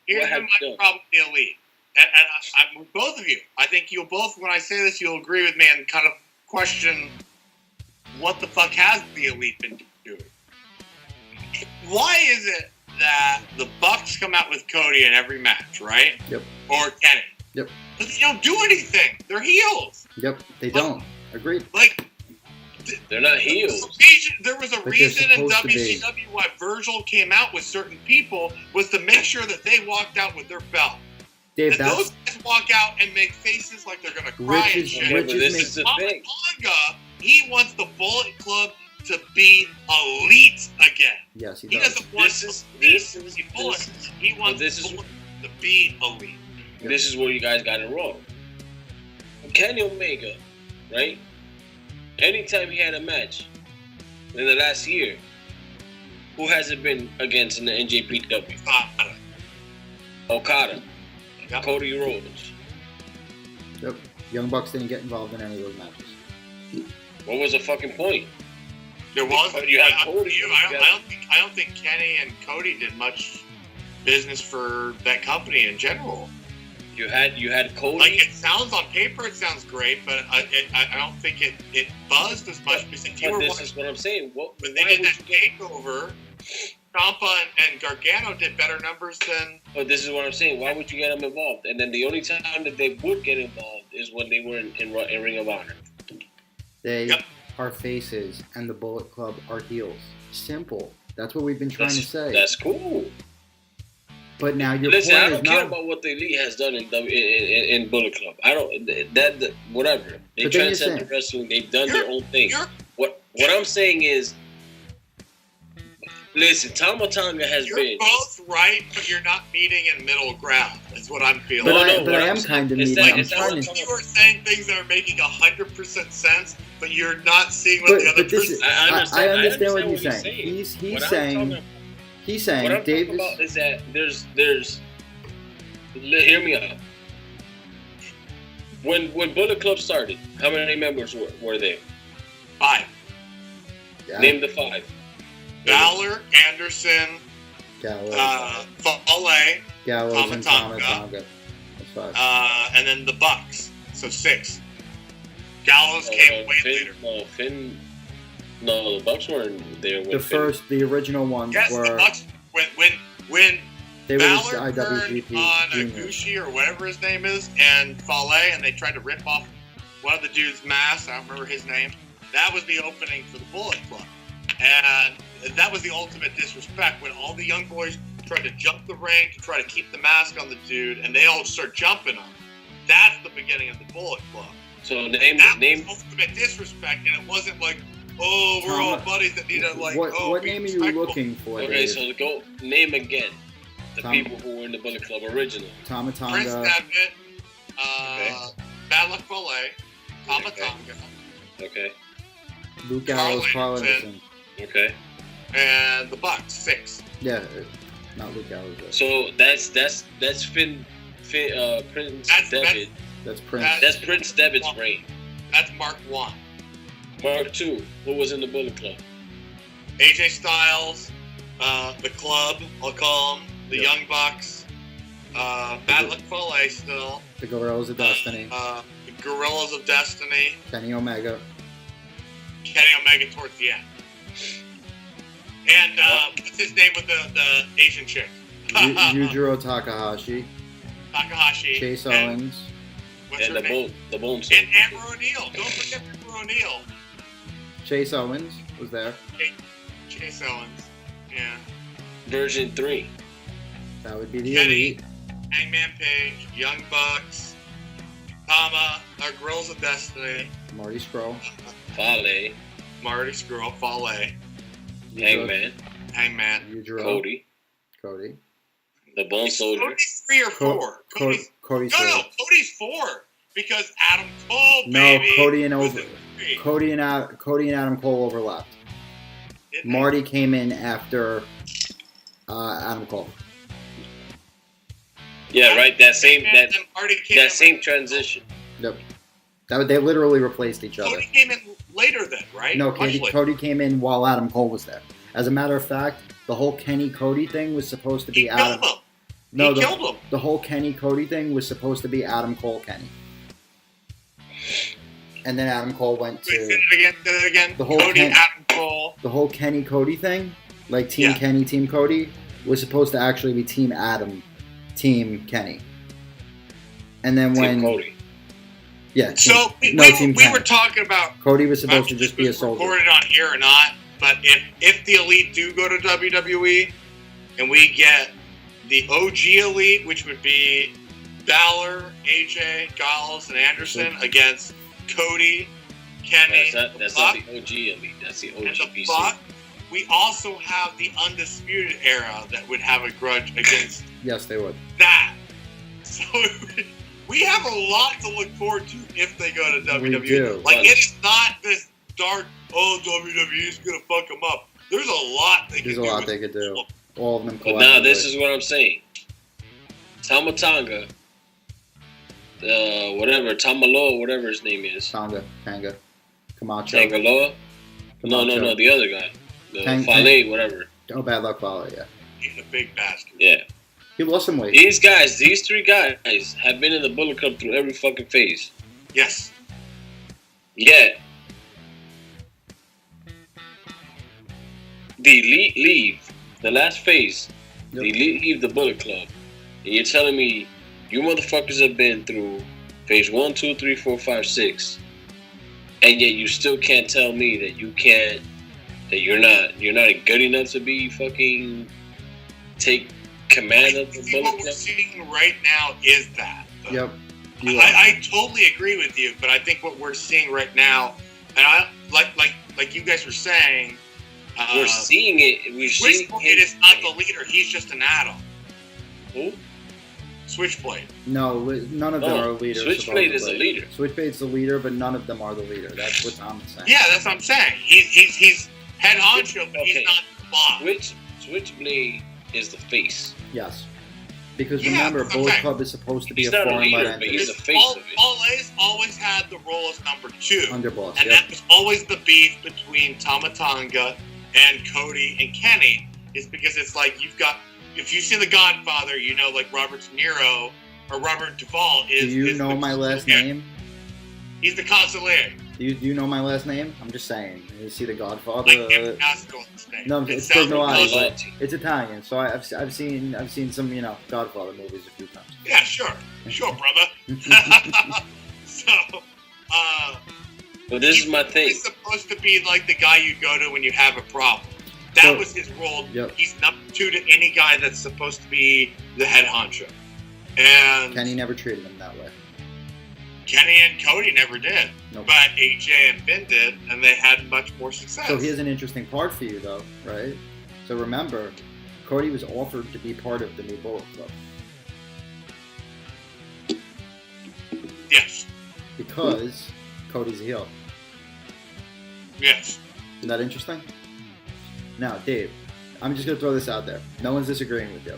Here's been my problem with the Elite. And I'm with both of you. I think you'll both, when I say this, you'll agree with me and kind of question what the fuck has the Elite been doing? Why is it that the Bucks come out with Cody in every match, right? Yep. Or Kenny? Yep. But they don't do anything. They're heels. Yep, they don't. Agreed. Like, they're not heels. There was a But reason in supposed to be. WCW why Virgil came out with certain people was to make sure that they walked out with their belt. Dave, And those guys walk out and make faces like they're gonna cry and shit. But this is the thing. Tonga, he wants the Bullet Club to be elite again. Yes, he He does. doesn't want He wants Bullet to be elite. This is where you guys got it wrong. Kenny Omega, right? Anytime he had a match in the last year, who has it been against in the NJPW? Okada. Yep. Cody Rhodes. Yep. Young Bucks didn't get involved in any of those matches. What was the fucking point? There was. You had Cody. I don't think Kenny and Cody did much business for that company in general. You had Cody. Like, it sounds on paper, it sounds great, but I don't think it buzzed as much. Because this is what I'm saying. When they did that takeover, Ciampa and Gargano did better numbers than. But this is what I'm saying. Why would you get them involved? And then the only time that they would get involved is when they were in Ring of Honor. They are faces, and the Bullet Club are heels. Simple. That's what we've been trying to say. That's cool. But now your Listen, point I don't is care not. about what the Elite has done in Bullet Club. I don't whatever. They But then you're transcend the saying- wrestling. They've done their own thing. You're- What I'm saying is, listen, Tama Tonga has You're been. both right, but you're not meeting in middle ground. That's what I'm feeling. But No, but what I I'm am saying kind of is meeting. that- I'm is that trying what to. You are saying things that are making 100% sense, but you're not seeing what But, the other but this person is, I I understand understand what what he's he's saying. saying. He's What I'm saying talking- he's saying What I'm Davis. talking about is that there's hear me out. When Bullet Club started, how many members were there? 5. Yeah, Name the 5. Balor, Anderson, Gallows, Fale, Gallows, Tama and Tama Tonga. Tonga. That's 5. and then the Bucks. So 6. Gallows came way later. No, the Bucks weren't there. The original ones Yes, were. the Bucks. When They were just Balor IWGP turned on juniors. Ibushi or whatever his name is, and Fale, and they tried to rip off one of the dude's masks. I don't remember his name. That was the opening for the Bullet Club, and that was the ultimate disrespect when all the young boys tried to jump the ring to try to keep the mask on the dude, and they all start jumping him. That's the beginning of the Bullet Club. So That name. was ultimate disrespect, and it wasn't like, oh, we're all buddies that need to What be name are you respectful. looking for? Okay, Dave? so go name again the Tom- people who were in the Bullet Club originally. Tama Prince Tonga. Devitt, Okay. Bad Luck Fale, Tama Okay. Tonga, Okay. Luke Gallows, Carl Carl Anderson. Anderson. Okay. and the Bucks, 6. Yeah, not Luke Gallows. So that's Prince That's- Devitt. That's Prince. That's Prince Devitt's reign. That's Mark 1. Mark 2, who was in the Bullet Club? AJ Styles, the Club, I'll call them, the Yeah. Young Bucks, Bad Luck Fale still, The Gorillas of Destiny. the Gorillas of Destiny, Kenny Omega. Kenny Omega towards the end. And what's his name with the Asian chick? Yujiro Takahashi. Takahashi. Chase and Owens. what's And her name? the Bone And Saint. Amber O'Neal. Don't forget Amber O'Neal. Chase Owens was there. Chase Owens. Yeah. Version 3. That would be the Kenny. Elite. Hangman Page, Young Bucks, Tama, our Girls of Destiny, Marty Scurll. Fale, Marty Scurll, Fale, Hangman, Yujiro. Cody, the Bone Soldier. Cody's 3 or 4. Cody's, Cody's no, there. Cody's 4 because Adam Cole, No, baby. Cody and was over. in 3. Cody and Adam Cole overlapped. Didn't they? Marty came in after Adam Cole. Yeah, right. That same And then Marty came in later. transition. Yep. They literally replaced each other. Cody came in later then, right? No, Much Cody, later. Cody came in while Adam Cole was there. As a matter of fact, the whole Kenny Cody thing was supposed to be He Adam. killed him. No, He killed him. the whole Kenny Cody thing was supposed to be Adam Cole Kenny. And then Adam Cole went Wait, to say it again. The whole Cody, Ken- Adam Cole. the whole Kenny Cody thing, like Team Yeah. Kenny, Team Cody, was supposed to actually be Team Adam, Team Kenny. And then Team when Cody. Yeah. So we were talking about Cody was supposed to just be a soldier. Recorded on here or not, but if the Elite do go to WWE, and we get the OG Elite, which would be Balor, AJ, Giles, and Anderson against Cody, Kenny, that's not the OG Elite. That's the OG BC. Buck, we also have the Undisputed Era that would have a grudge against. Yes, they would. That. So we have a lot to look forward to if they go to WWE. We do. Like, it's not this dark, WWE is going to fuck them up. There's a lot they could do. There's a lot they could do. All of them. But now this is what I'm saying. Tama Tonga, Tamaloa, whatever his name is. Tanga, Camacho. Tangaloa? No, the other guy. Fale, whatever. Oh, Bad Luck Fale, yeah. He's a big bastard. Yeah. He lost some weight. These three guys have been in the Bullet Club through every fucking phase. Yes. Yet, the Elite leave the last phase. Yep. The Elite leave the Bullet Club. And you're telling me you motherfuckers have been through phase 1, 2, 3, 4, 5, 6, and yet you still can't tell me that you're not good enough to be fucking take command of the Bullet Club. What we're seeing right now is that. Yep. I totally agree with you, but I think what we're seeing right now, and I like you guys were saying, we're seeing it. Switchblade is not the leader; he's just an add-on. Who? Switchblade. No, none of them are leaders. Switchblade is a leader. Switchblade's the leader, but none of them are the leader. That's what I'm saying. Yeah, that's what I'm saying. He's head honcho, but he's not the boss. Switchblade is the face. Yes. Because remember, Bullet Club is supposed to be he's a not foreign leader, by but he's the face of it. Paul's always had the role as number 2. Underboss, and that was always the beef between Tama Tonga and Cody and Kenny, is because it's like you've got, if you see The Godfather, you know, like Robert De Niro or Robert Duvall is. Do you know my last name? He's the consigliere. Do you know my last name? I'm just saying. You see The Godfather? Like name. No, it's it's Italian. So I've seen some Godfather movies a few times. Yeah, sure, brother. So, but this is my thing. He's supposed to be like the guy you go to when you have a problem. That was his role. Yep. He's number 2 to any guy that's supposed to be the head honcho. And Kenny never treated him that way. Kenny and Cody never did. Nope. But AJ and Finn did, and they had much more success. So here's an interesting part for you, though, right? So remember, Cody was offered to be part of the new Bullet Club. Yes. Because Cody's a heel. Yes. Isn't that interesting? Now, Dave, I'm just going to throw this out there. No one's disagreeing with you.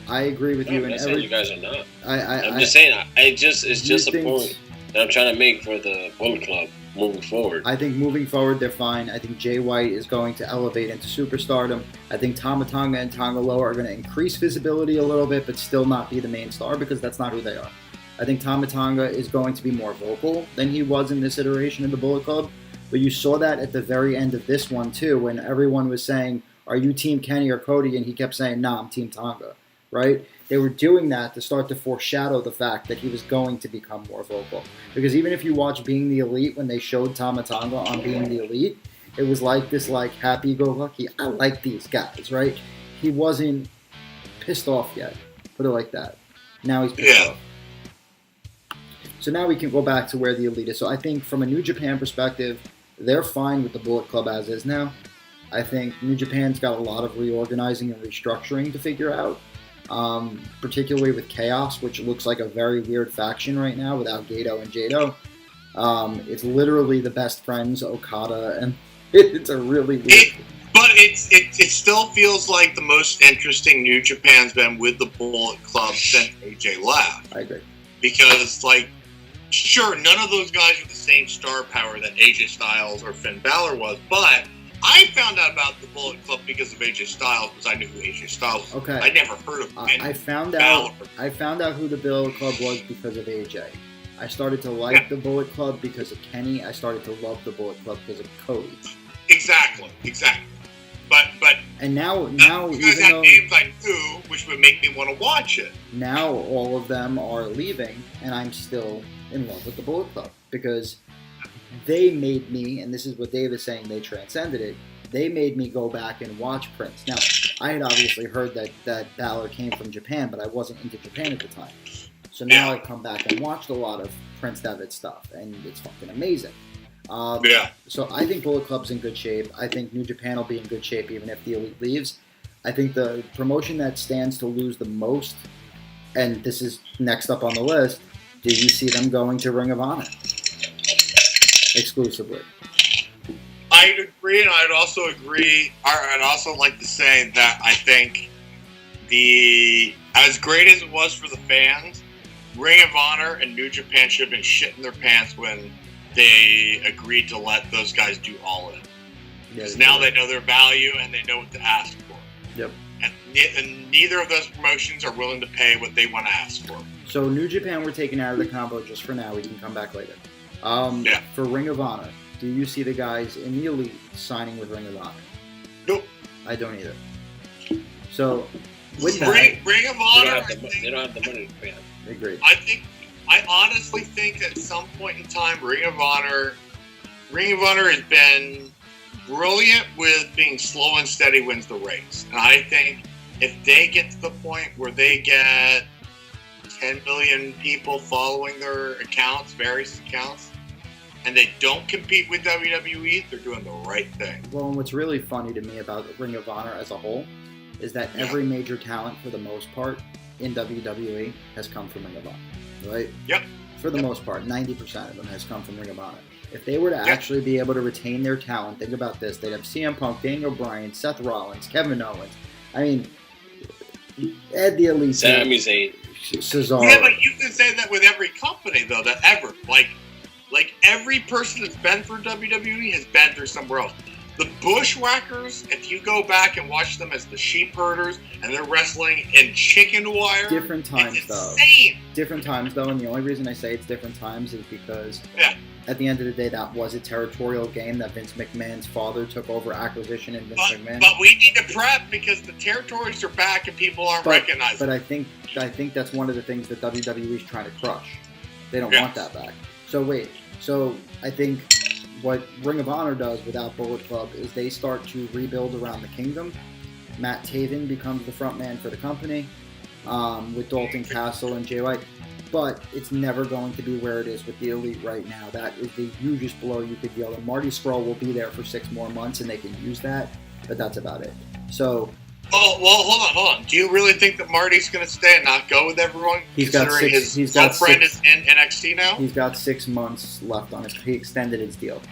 I agree with you. I'm not saying you guys are not. I'm just saying, it's just a point that I'm trying to make for the Bullet Club moving forward. I think moving forward, they're fine. I think Jay White is going to elevate into superstardom. I think Tama Tonga and Tangaloa are going to increase visibility a little bit, but still not be the main star because that's not who they are. I think Tama Tonga is going to be more vocal than he was in this iteration of the Bullet Club. But you saw that at the very end of this one, too, when everyone was saying, are you Team Kenny or Cody? And he kept saying, nah, I'm Team Tonga, right? They were doing that to start to foreshadow the fact that he was going to become more vocal. Because even if you watch Being the Elite, when they showed Tama Tonga on Being the Elite, it was like this happy-go-lucky, I like these guys, right? He wasn't pissed off yet, put it like that. Now he's pissed off. So now we can go back to where the Elite is. So I think from a New Japan perspective, they're fine with the Bullet Club as is now. I think New Japan's got a lot of reorganizing and restructuring to figure out, particularly with Chaos, which looks like a very weird faction right now without Gato and Jado. It's literally the best friends, Okada, and it's a really weird... But it still feels like the most interesting New Japan's been with the Bullet Club since AJ left. I agree. Because, sure, none of those guys are the same star power that AJ Styles or Finn Balor was, but I found out about the Bullet Club because of AJ Styles, because I knew who AJ Styles was. Okay. I never heard of Finn I found out who the Bullet Club was because of AJ. I started to like the Bullet Club because of Kenny. I started to love the Bullet Club because of Cody. Exactly. But and now you guys have names I knew, which would make me want to watch it. Now all of them are leaving, and I'm still in love with the Bullet Club because they made me, and this is what Dave is saying, they transcended it. They made me go back and watch Prince. Now, I had obviously heard that Balor came from Japan, but I wasn't into Japan at the time. So now I come back and watched a lot of Prince Devitt stuff, and it's fucking amazing. So I think Bullet Club's in good shape. I think New Japan will be in good shape even if the Elite leaves. I think the promotion that stands to lose the most, and this is next up on the list, do you see them going to Ring of Honor exclusively? I'd agree, and I'd also agree. I'd also like to say that I think as great as it was for the fans, Ring of Honor and New Japan should have been shitting their pants when they agreed to let those guys do All In. Because now they know their value and they know what to ask for. Yep. And neither of those promotions are willing to pay what they want to ask for. So New Japan we're taking out of the combo just for now. We can come back later. For Ring of Honor, do you see the guys in the Elite signing with Ring of Honor? Nope. I don't either. So, with Ring of Honor, they don't have the money to pay them. Agreed. I honestly think at some point in time, Ring of Honor has been brilliant with being slow and steady wins the race. And I think if they get to the point where they get 10 million people following their accounts, various accounts, and they don't compete with WWE, they're doing the right thing. Well, and what's really funny to me about Ring of Honor as a whole is that every major talent, for the most part, in WWE has come from Ring of Honor, right? Yep. For the most part, 90% of them has come from Ring of Honor. If they were to actually be able to retain their talent, think about this, they'd have CM Punk, Daniel Bryan, Seth Rollins, Kevin Owens. I mean, Ed the Elite. Sami Zayn. Cesaro. Yeah, but you can say that with every company, though, that ever. Like every person that's been through WWE has been through somewhere else. The Bushwhackers, if you go back and watch them as the sheep herders, and they're wrestling in chicken wire. Different times, it's though. Insane. Different times, though, and the only reason I say it's different times is because at the end of the day, that was a territorial game that Vince McMahon's father took over acquisition and Vince McMahon. But we need to prep because the territories are back and people aren't recognizing. But I think that's one of the things that WWE is trying to crush. They don't want that back. So I think what Ring of Honor does without Bullet Club is they start to rebuild around the kingdom. Matt Taven becomes the front man for the company with Dalton Castle and Jay White. But it's never going to be where it is with the Elite right now. That is the hugest blow you could deal. And Marty Scurll will be there for 6 more months, and they can use that. But that's about it. So. Well, hold on. Do you really think that Marty's going to stay and not go with everyone? His girlfriend is in NXT now? He's got 6 months left on he extended his deal.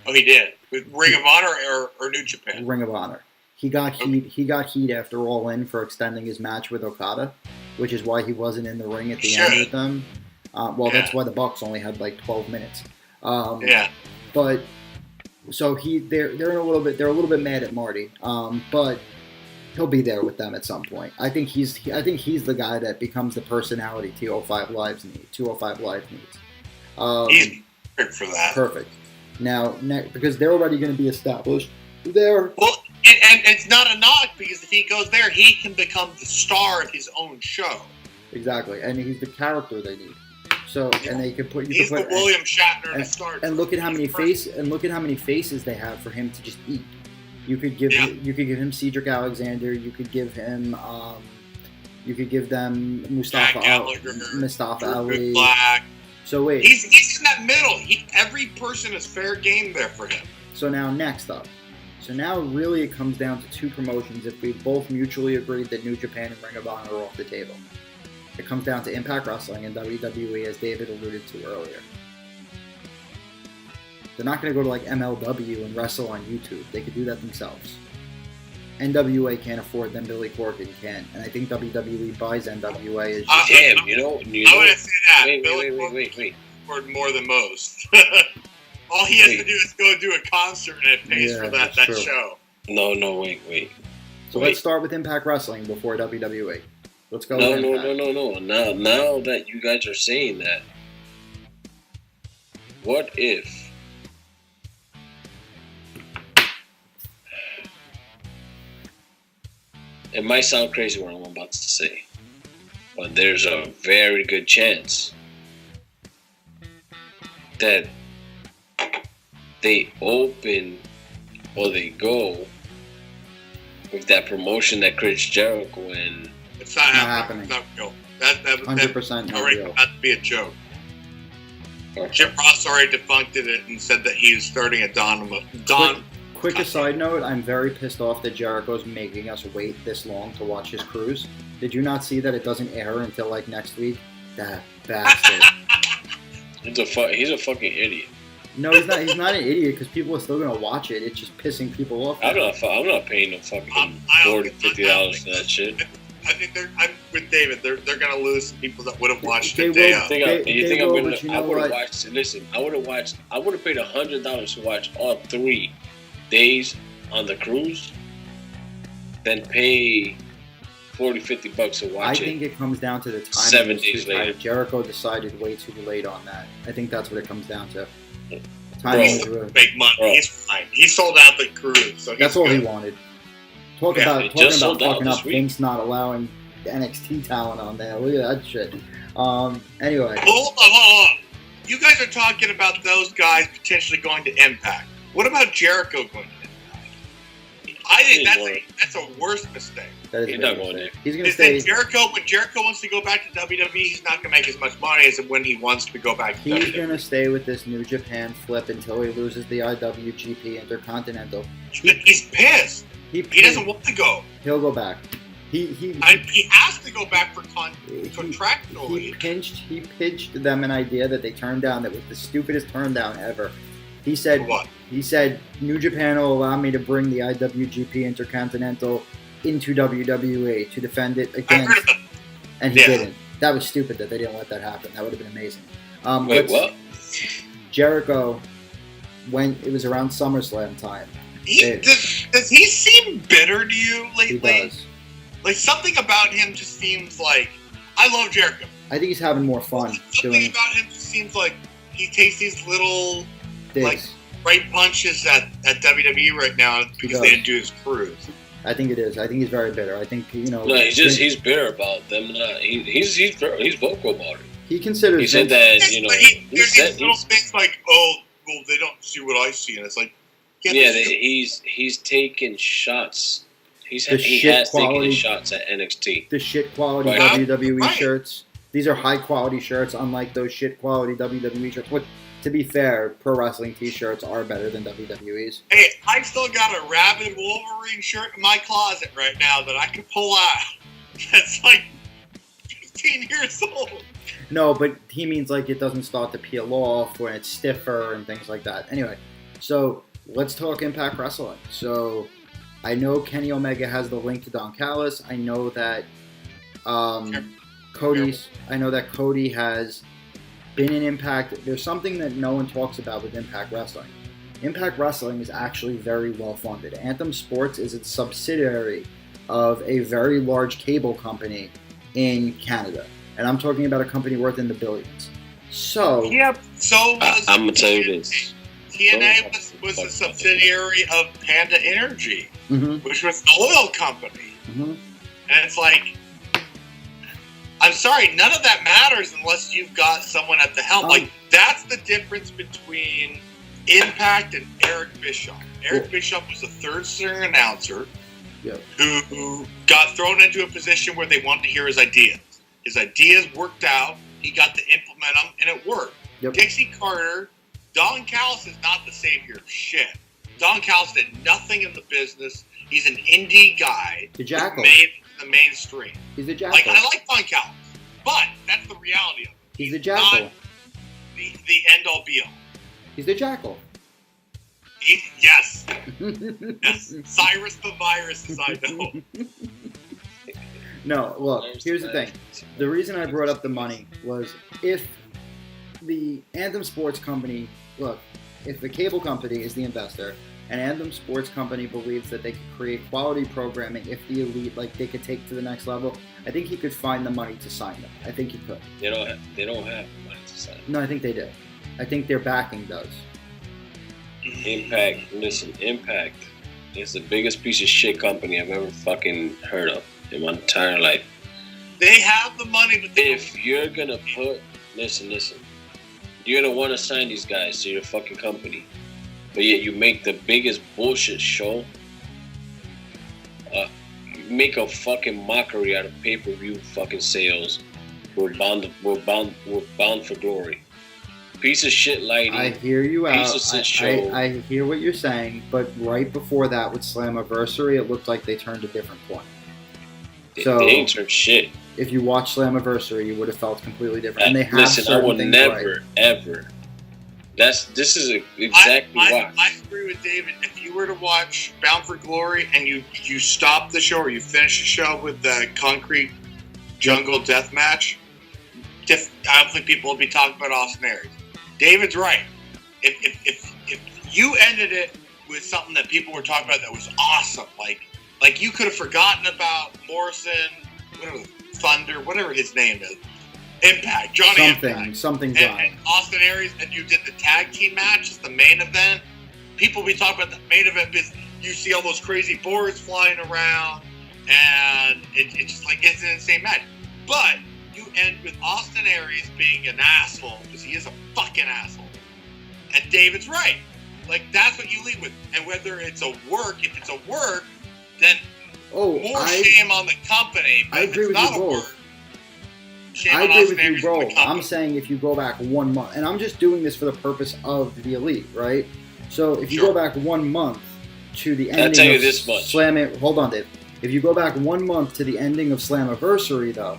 Oh, he did? With Ring of Honor or New Japan? Ring of Honor. He got heat after All In for extending his match with Okada, which is why he wasn't in the ring at the end with them. That's why the Bucks only had like 12 minutes. But so they're a little bit mad at Marty. But he'll be there with them at some point. I think he's the guy that becomes the personality 205 Live needs. He's perfect for that. Perfect. Now, because they're already going to be established there. Well, and it's not a knock because if he goes there, he can become the star of his own show. Exactly, and he's the character they need. So, and they could put. He's the William Shatner of Star Trek. And look at how many faces they have for him to just eat. You could give him Cedric Alexander. You could give him. You could give them Mustafa Ali. Black. So wait. He's in that middle. Every person is fair game there for him. So now next up. So now really it comes down to 2 promotions if we both mutually agreed that New Japan and Ring of Honor are off the table. It comes down to Impact Wrestling and WWE, as David alluded to earlier. They're not going to go to like MLW and wrestle on YouTube. They could do that themselves. NWA can't afford them. Billy Corgan can. And I think WWE buys NWA as damn, you know. I wouldn't say that. Wait. Afford more than most. All he has to do is go do a concert and it pays for that show. No, wait. So let's start with Impact Wrestling before WWE. Let's go. No. Now that you guys are saying that, what if it might sound crazy what I'm about to say, but there's a very good chance that they open or they go with that promotion that Chris Jericho and it's not happening. It's not real. That 100% not already real. about to be a joke. Jim Ross already debunked it and said that he was starting a Quick aside note, I'm very pissed off that Jericho's making us wait this long to watch his cruise. Did you not see that it doesn't air until like next week? That bastard. He's a fucking idiot. No, he's not. He's not an idiot because people are still gonna watch it. It's just pissing people off. I'm not paying them fucking $40-$50 for that shit. I think I'm with David. They're gonna lose some people that would have watched They it. will. I would have watched. Listen, I would have paid $100 to watch all 3 days on the cruise, then pay $40-$50 to watch it. I think it comes down to the time. 7 days later, Jericho decided way too late on that. I think that's what it comes down to. Make money. Bro. He's fine. He sold out the cruise, so that's all he wanted. Talking about fucking up Vince not allowing NXT talent on there. Look at that shit. Anyway. Hold on. You guys are talking about those guys potentially going to Impact. What about Jericho going to Impact? I think that's a worse mistake. He's not going there. He's going to stay. When Jericho wants to go back to WWE, he's not going to make as much money as when he wants to go back to WWE. He's going to stay with this New Japan flip until he loses the IWGP Intercontinental. He's pissed. He doesn't want to go. He'll go back. He has to go back for contractually. He pitched them an idea that they turned down that was the stupidest turn down ever. He said, what? He said, New Japan will allow me to bring the IWGP Intercontinental into WWE to defend it against. And he didn't. That was stupid that they didn't let that happen. That would have been amazing. Wait, what? Jericho, when it was around SummerSlam time. Does he seem bitter to you lately? He does. Like, something about him just seems like... I love Jericho. I think he's having more fun. Something about him just seems like he takes these little... like right punches at WWE right now because they didn't do his cruise. I think it is. I think he's very bitter. I think No, he's bitter about them. He's vocal about it. He considers. He said that there's these little things like, oh, well, they don't see what I see, and it's like, he's taking shots. He has taken shots at NXT. The shit quality WWE shirts. These are high quality shirts, unlike those shit quality WWE shirts. To be fair, pro wrestling t-shirts are better than WWE's. Hey, I've still got a Rabid Wolverine shirt in my closet right now that I can pull out. That's like 15 years old. No, but he means like it doesn't start to peel off when it's stiffer and things like that. Anyway, so let's talk Impact Wrestling. So I know Kenny Omega has the link to Don Callis. I know that Cody has been in Impact. There's something that no one talks about with Impact Wrestling. Impact Wrestling is actually very well funded. Anthem Sports is a subsidiary of a very large cable company in Canada. And I'm talking about a company worth in the billions. So... Yep. So I'm going to tell you this. TNA was a subsidiary of Panda Energy, which was an oil company. And it's like... I'm sorry, none of that matters unless you've got someone at the helm. Like, that's the difference between Impact and Eric Bischoff. Eric Bischoff was a third-string announcer who got thrown into a position where they wanted to hear his ideas. His ideas worked out. He got to implement them, and it worked. Dixie Carter, Don Callis is not the savior of shit. Don Callis did nothing in the business. He's an indie guy. The Jackal. Made the mainstream. He's the Jackal. Like, I like Don Callis, but that's the reality of it. He's the Jackal. Not the end-all, be-all. He's the Jackal. Yes. Yes. Cyrus the Virus, as I know. No, look, here's the thing. The reason I brought up the money was if the Anthem Sports Company, if the cable company is the investor, and Anthem Sports Company believes that they could create quality programming if the elite, they could take to the next level, I think he could find the money to sign them. I think he could. They don't have money to sign them. No, I think they do. I think their backing does. Impact is the biggest piece of shit company I've ever fucking heard of in my entire life. They have the money, but if you're gonna put, listen, You're gonna want to sign these guys to your fucking company, but yet you make the biggest bullshit show. You make a fucking mockery out of pay-per-view fucking sales. We're bound for glory. Piece of shit lighting. I hear you out. Piece of shit show. I hear what you're saying, but right before that with Slammiversary, it looked like they turned a different point. They ain't turned shit. If you watch Slammiversary, you would have felt completely different. And they have Listen, I will never, right. ever. This is exactly why. I agree with David. If you were to watch Bound for Glory and you stop the show or you finish the show with the Concrete Jungle Death Match, I don't think people will be talking about Austin Aries. David's right. If you ended it with something that people were talking about that was awesome, like you could have forgotten about Morrison, whatever, Thunder, whatever his name is, Impact, Johnny Impact, something, and Austin Aries, and you did the tag team match as the main event. People will be talking about the main event because you see all those crazy boards flying around, and it's just like it's an insane match. But you end with Austin Aries being an asshole because he is a fucking asshole. And David's right. Like, that's what you lead with. And whether it's a work, if it's a work, then shame on the company. But I agree with you both. I agree with you, bro. I'm saying if you go back 1 month, and I'm just doing this for the purpose of the Elite, right? So if you go back 1 month to the ending I'll tell you this much. Hold on, Dave. If you go back 1 month to the ending of Slammiversary, though,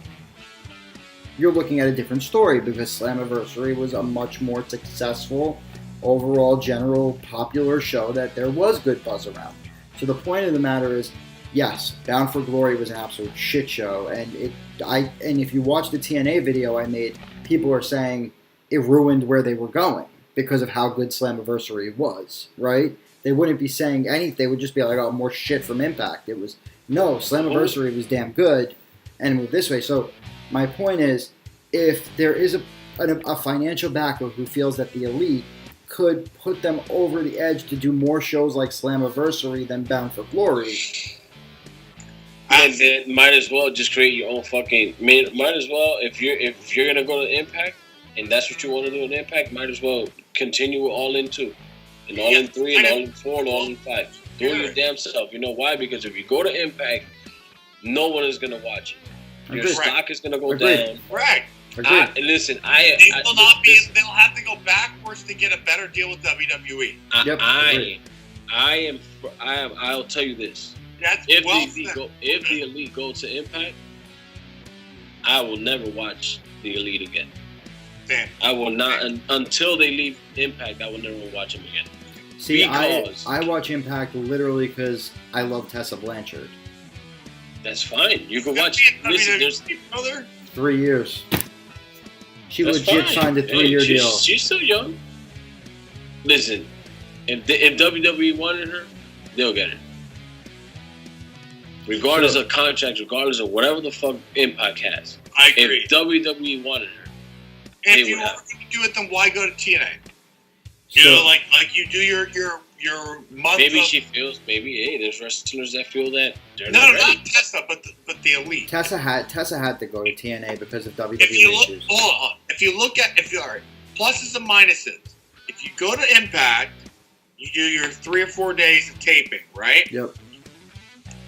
you're looking at a different story because Slammiversary was a much more successful, overall, general, popular show that there was good buzz around. So the point of the matter is, yes, Bound for Glory was an absolute shit show, and if you watch the TNA video I made, people are saying it ruined where they were going because of how good Slammiversary was, right? They wouldn't be saying anything. They would just be like, oh, more shit from Impact. It was, no, Slammiversary was damn good, and moved this way. So my point is, if there is a financial backer who feels that the Elite could put them over the edge to do more shows like Slammiversary than Bound for Glory, and then might as well just create your own fucking. Might as well if you're gonna go to Impact and that's what you want to do in Impact, might as well continue with All In 2, and All In 3, and All In 4, and All In 5. Do it your damn self. You know why? Because if you go to Impact, no one is gonna watch it. Your stock is gonna go down. Right. Listen, they'll have to go backwards to get a better deal with WWE. I'll tell you this. If the Elite go to Impact, I will never watch the Elite again. Damn. I will not until they leave Impact. I will never watch them again. See, I watch Impact literally because I love Tessa Blanchard. That's fine. You can watch. Listen, there's 3 years. She legit signed a 3-year deal. She's still young. Listen, if WWE wanted her, they'll get her. Regardless of contracts, regardless of whatever the fuck Impact has. I agree. If WWE wanted her, if you want to do it, then why go to TNA? You know, like you do your month. Maybe she feels. Maybe there's wrestlers that feel that. Not Tessa, but the Elite. Tessa had to go to TNA because of WWE issues. Hold on. If you look at pluses and minuses. If you go to Impact, you do your 3 or 4 days of taping, right? Yep.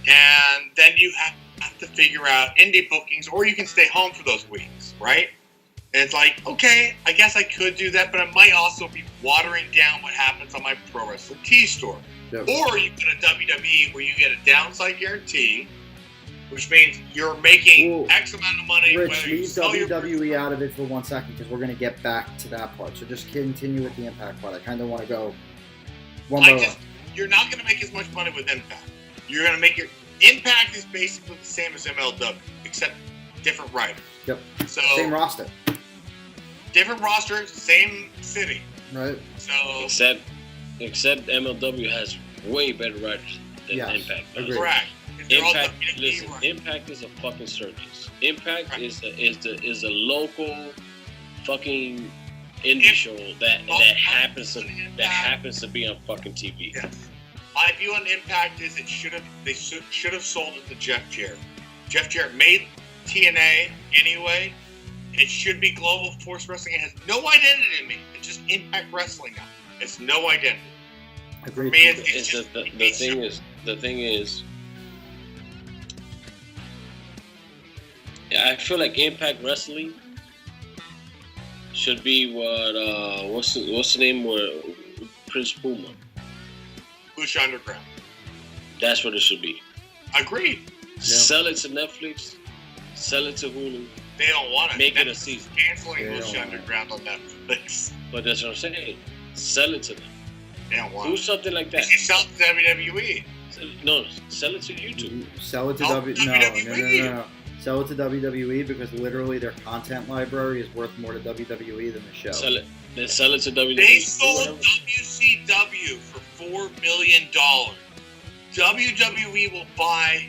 And then you have to figure out indie bookings, or you can stay home for those weeks, right? And it's like, okay, I guess I could do that, but I might also be watering down what happens on my Pro Wrestling Tee store. Yep. Or you go to WWE where you get a downside guarantee, which means you're making X amount of money. Rich, leave WWE out of it for 1 second because we're going to get back to that part. So just continue with the Impact part. I kind of want to go one by one. You're not going to make as much money with Impact. You're going to make your Impact is basically the same as MLW, except different writers. Yep. So same roster. Different roster, same city. Right. So except MLW has way better writers than Impact. Agreed. Correct. Impact is a fucking circus. Impact is a local fucking indie show that happens to be on fucking TV. Yes. My view on Impact is they should have sold it to Jeff Jarrett. Jeff Jarrett made TNA anyway, It should be Global Force Wrestling. It has no identity in me. It's just Impact Wrestling now. It's no identity. Agreed. For me, it's just, the thing is, I feel like Impact Wrestling should be what what's the name where Prince Puma. Lucha Underground. That's what it should be. Agreed. Yep. Sell it to Netflix. Sell it to Hulu. They don't want it. Make it a Netflix season. Canceling They don't Lucha want it. Underground on Netflix. But that's what I'm saying. Sell it to them. They don't want Do it. something like They that. should sell it to WWE. No, sell it to YouTube. Sell it to Oh, WWE. No. Sell it to WWE because literally their content library is worth more to WWE than the show. Sell it. Then sell it to WWE. They sold WCW for $4 million. WWE will buy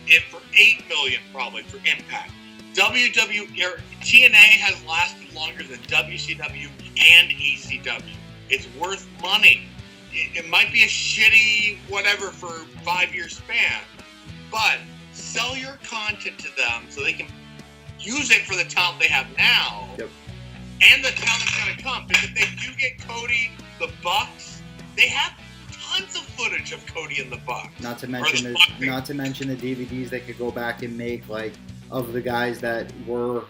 it for $8 million probably for Impact. TNA has lasted longer than WCW and ECW. It's worth money. It might be a shitty whatever for 5-year span, but sell your content to them so they can use it for the talent they have now. Yep. And the talent that's going to come. Because if they do get Cody, the Bucks, they have tons of footage of Cody and the Bucks. Not to mention the DVDs they could go back and make, like, of the guys that were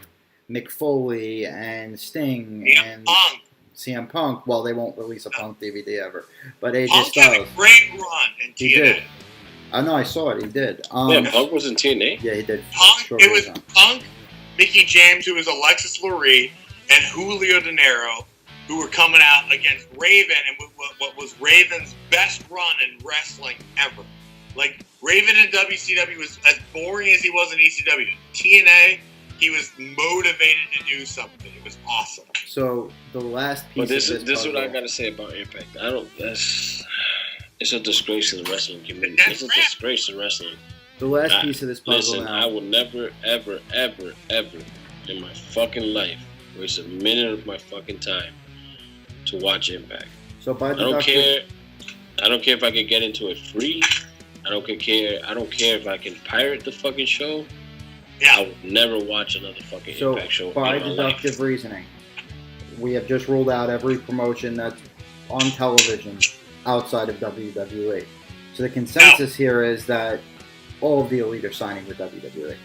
Mick Foley and Sting and Punk. CM Punk. Well, they won't release a Punk DVD ever, but AJ Punk had a Styles. great run in TNA. He did. I know, I saw it. He did. Yeah, Punk was in TNA. Yeah, he did. Punk, Short it was time. Punk, Mickey James, who was Alexis Lurie, and Julio De Niro, who were coming out against Raven, and what was Raven's best run in wrestling ever. Like, Raven in WCW was as boring as he was in ECW. TNA, he was motivated to do something. It was awesome. So the last piece But this of is what I puzzle- gotta say about Impact. It's a disgrace to the wrestling community. That's It's a right. disgrace to wrestling. The last piece of this puzzle Listen, now. I will never, ever, ever, ever in my fucking life waste a minute of my fucking time to watch Impact. So by I don't deduction, care. I don't care if I can get into it free. I don't care if I can pirate the fucking show. Yeah. I would never watch another fucking so Impact show by in my deductive life. reasoning, we have just ruled out every promotion that's on television outside of WWE. So the consensus here is that all of the elite are signing with WWE.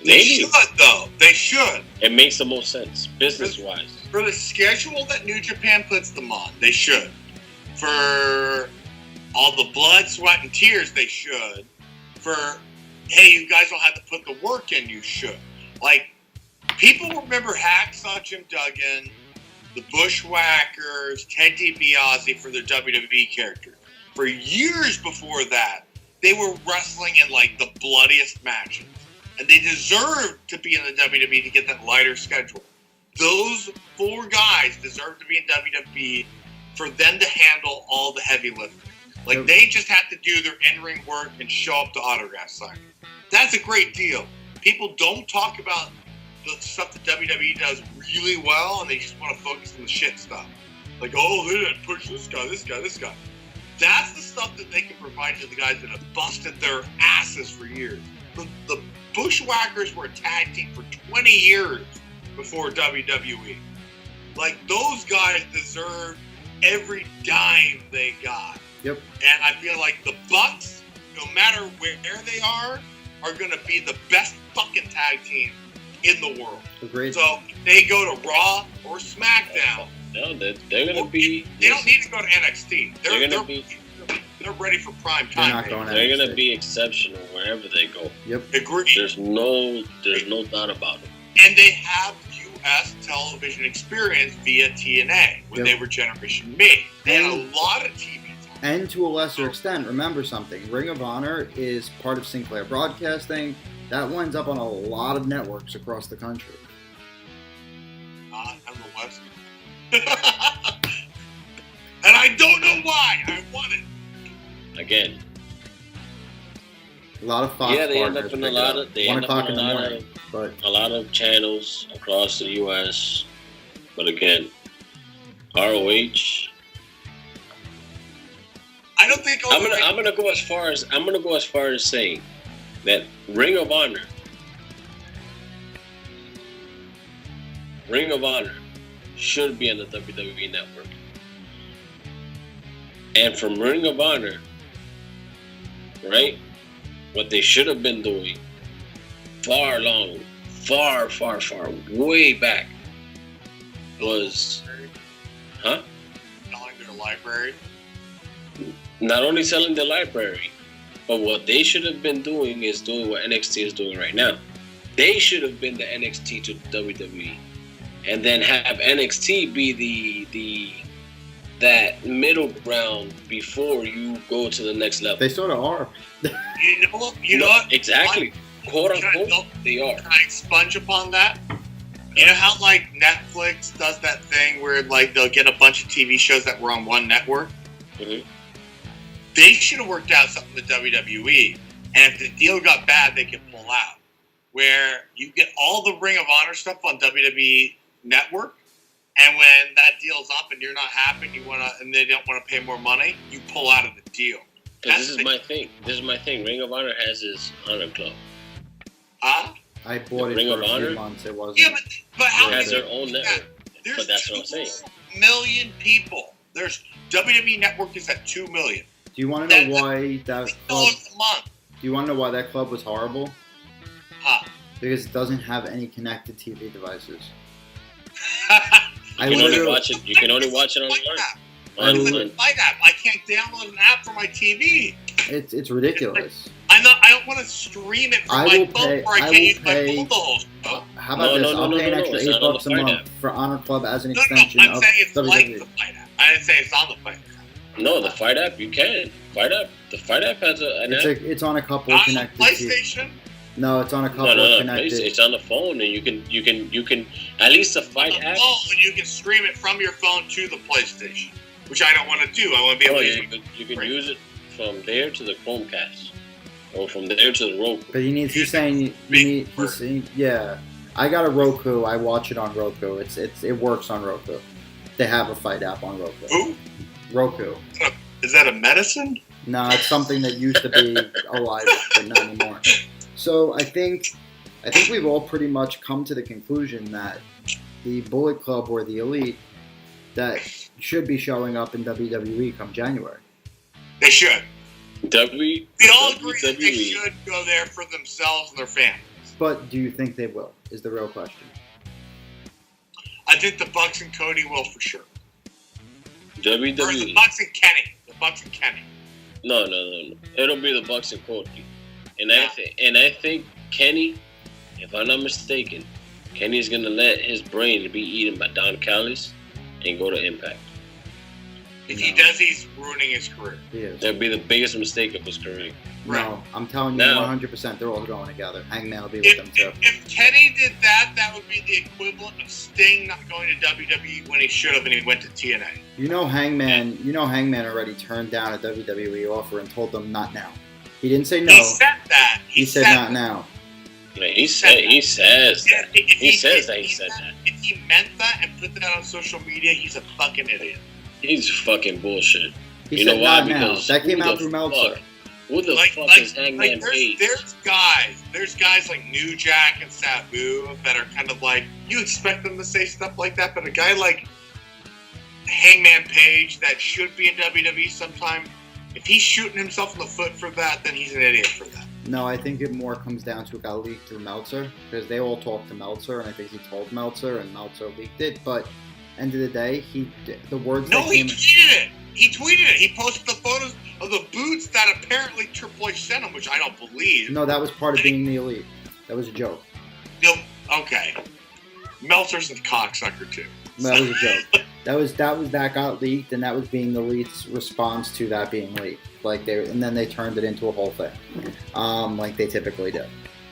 They Maybe. should, though. They should. It makes the most sense, business-wise. For the schedule that New Japan puts them on, they should. For all the blood, sweat, and tears, they should. For, hey, you guys don't have to put the work in, you should. Like, people remember Hacksaw Jim Duggan, the Bushwhackers, Ted DiBiase for their WWE characters. For years before that, they were wrestling in, like, the bloodiest matches. And they deserved to be in the WWE to get that lighter schedule. Those 4 guys deserve to be in WWE for them to handle all the heavy lifting. Like, Yep. they just have to do their in-ring work and show up to autograph signing. That's a great deal. People don't talk about the stuff that WWE does really well, and they just want to focus on the shit stuff. Like, oh, they didn't push this guy, this guy, this guy. That's the stuff that they can provide to the guys that have busted their asses for years. The Bushwhackers were a tag team for 20 years before WWE. Like, those guys deserve every dime they got. Yep. And I feel like the Bucks, no matter where they are going to be the best fucking tag team in the world. Agreed. So if they go to Raw or SmackDown, No, they're going to be. they don't need to go to NXT. They're ready for prime They're time. not going They're going to NXT. be exceptional wherever they go. Yep. Agreed. There's no doubt about it. And they have U.S. television experience via TNA when Yep. they were Generation Me. They had a And- lot of TV time. And to a lesser extent, remember something. Ring of Honor is part of Sinclair Broadcasting. That winds up on a lot of networks across the country. Not on the West. And I don't know why. I want it. Again, A lot of Fox yeah, they end partners up in a pick it lot up. of. They 1 end up o'clock in in a the lot morning. of. But A lot of channels across the U.S. But again, ROH. I don't think I'm gonna go as far as saying that Ring of Honor Ring of Honor should be on the WWE Network. And from Ring of Honor, right, what they should have been doing far, way back was, Selling their library. Not only selling the library, but what they should have been doing is doing what NXT is doing right now. They should have been the NXT to WWE, and then have NXT be that middle ground before you go to the next level. They sort of are. You know what? Exactly. Quote unquote, they are. Can I sponge upon that? You know how like Netflix does that thing where like they'll get a bunch of TV shows that were on one network? Mm-hmm. They should have worked out something with WWE, and if the deal got bad, they could pull out. Where you get all the Ring of Honor stuff on WWE Network, and when that deal's up and you're not happy, and they don't want to pay more money, you pull out of the deal. This is my thing. Ring of Honor has his Honor Club. I bought it Ring for of a few Honor? months. It wasn't. Yeah, but how It has many their own people is network. that? There's But that's what I'm saying. 2 million people. There's WWE Network is at 2 million. Do you want to know why that club? $6 a month. Do you want to know why that club was horrible? Huh. Because it doesn't have any connected TV devices. You can only watch it online. Online. I can't download an app for my TV. It's ridiculous. I don't want to stream it from my phone, or I can't use my phone the whole show. How about this? I'll pay an extra $8 a month for Honor Club as an extension I'm of saying it's WWE. like the Fight app. I didn't say it's on the Fight app. No, the Fight app, you can. The Fight app has an app. It's on a couple On of the connected PlayStation? No, it's on a couple No, of connected. it's on the phone, and you can at least the Fight app. Oh, and you can stream it from your phone to the PlayStation, which I don't want to do. I want to be able to use it. You can use it from there to the Chromecast, or from there to the Roku. But he's saying, yeah. I got a Roku. I watch it on Roku. It works on Roku. They have a Fight app on Roku. Who? Roku. Is that a medicine? No, it's something that used to be alive, but not anymore. So I think we've all pretty much come to the conclusion that the Bullet Club or the Elite that should be showing up in WWE come January. They should. We all agree that they should go there for themselves and their families. But do you think they will? Is the real question. I think the Bucks and Cody will for sure. WWE. Or the Bucks and Kenny. No. It'll be the Bucks and Cody. And I think Kenny, if I'm not mistaken, Kenny's gonna let his brain be eaten by Don Callis and go to Impact. If he does, he's ruining his career. He is. That'd be the biggest mistake of his career. No, I'm telling you, Now, 100%, they're all going together. Hangman will be with them too. If Kenny did that would be the equivalent of Sting not going to WWE when he should have, and he went to TNA. You know Hangman already turned down a WWE offer and told them not now. He didn't say no. He said that. He said not now. Yeah, he says that. He said that. If he meant that and put that on social media, he's a fucking idiot. He's fucking bullshit. He said not now. That came out through Meltzer. Who the fuck is Hangman Page? There's guys like New Jack and Sabu that are kind of like, you expect them to say stuff like that, but a guy like Hangman Page that should be in WWE sometime, if he's shooting himself in the foot for that, then he's an idiot for that. No, I think it more comes down to it got leaked through Meltzer because they all talked to Meltzer, and I think he told Meltzer, and Meltzer leaked it. But end of the day, the words. No, he tweeted it. He posted the photos of the boots that apparently Triple H sent him, which I don't believe. No, that was part of being the Elite. That was a joke. Okay. Meltzer's a cocksucker too. That was a joke. That got leaked, and that was being the Elite's response to that being leaked. And then they turned it into a whole thing, like they typically do.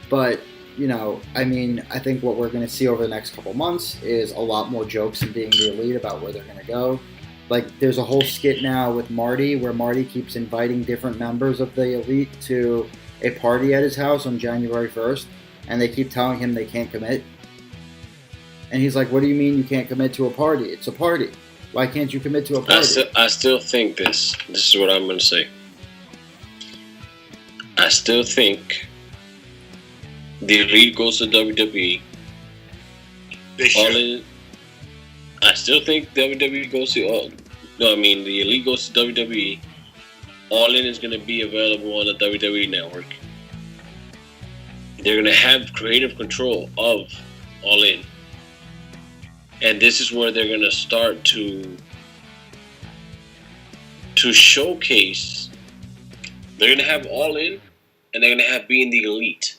But I think what we're going to see over the next couple months is a lot more jokes in being the Elite about where they're going to go. Like, there's a whole skit now with Marty where Marty keeps inviting different members of the Elite to a party at his house on January 1st, and they keep telling him they can't commit. And he's like, what do you mean you can't commit to a party? It's a party. Why can't you commit to a party? I still think this. This is what I'm going to say. I still think the Elite goes to WWE. They should. I still think WWE goes to. The Elite goes to WWE. All In is going to be available on the WWE Network. They're going to have creative control of All In. And this is where they're going to start to showcase. They're going to have All In, and they're going to have Being the Elite.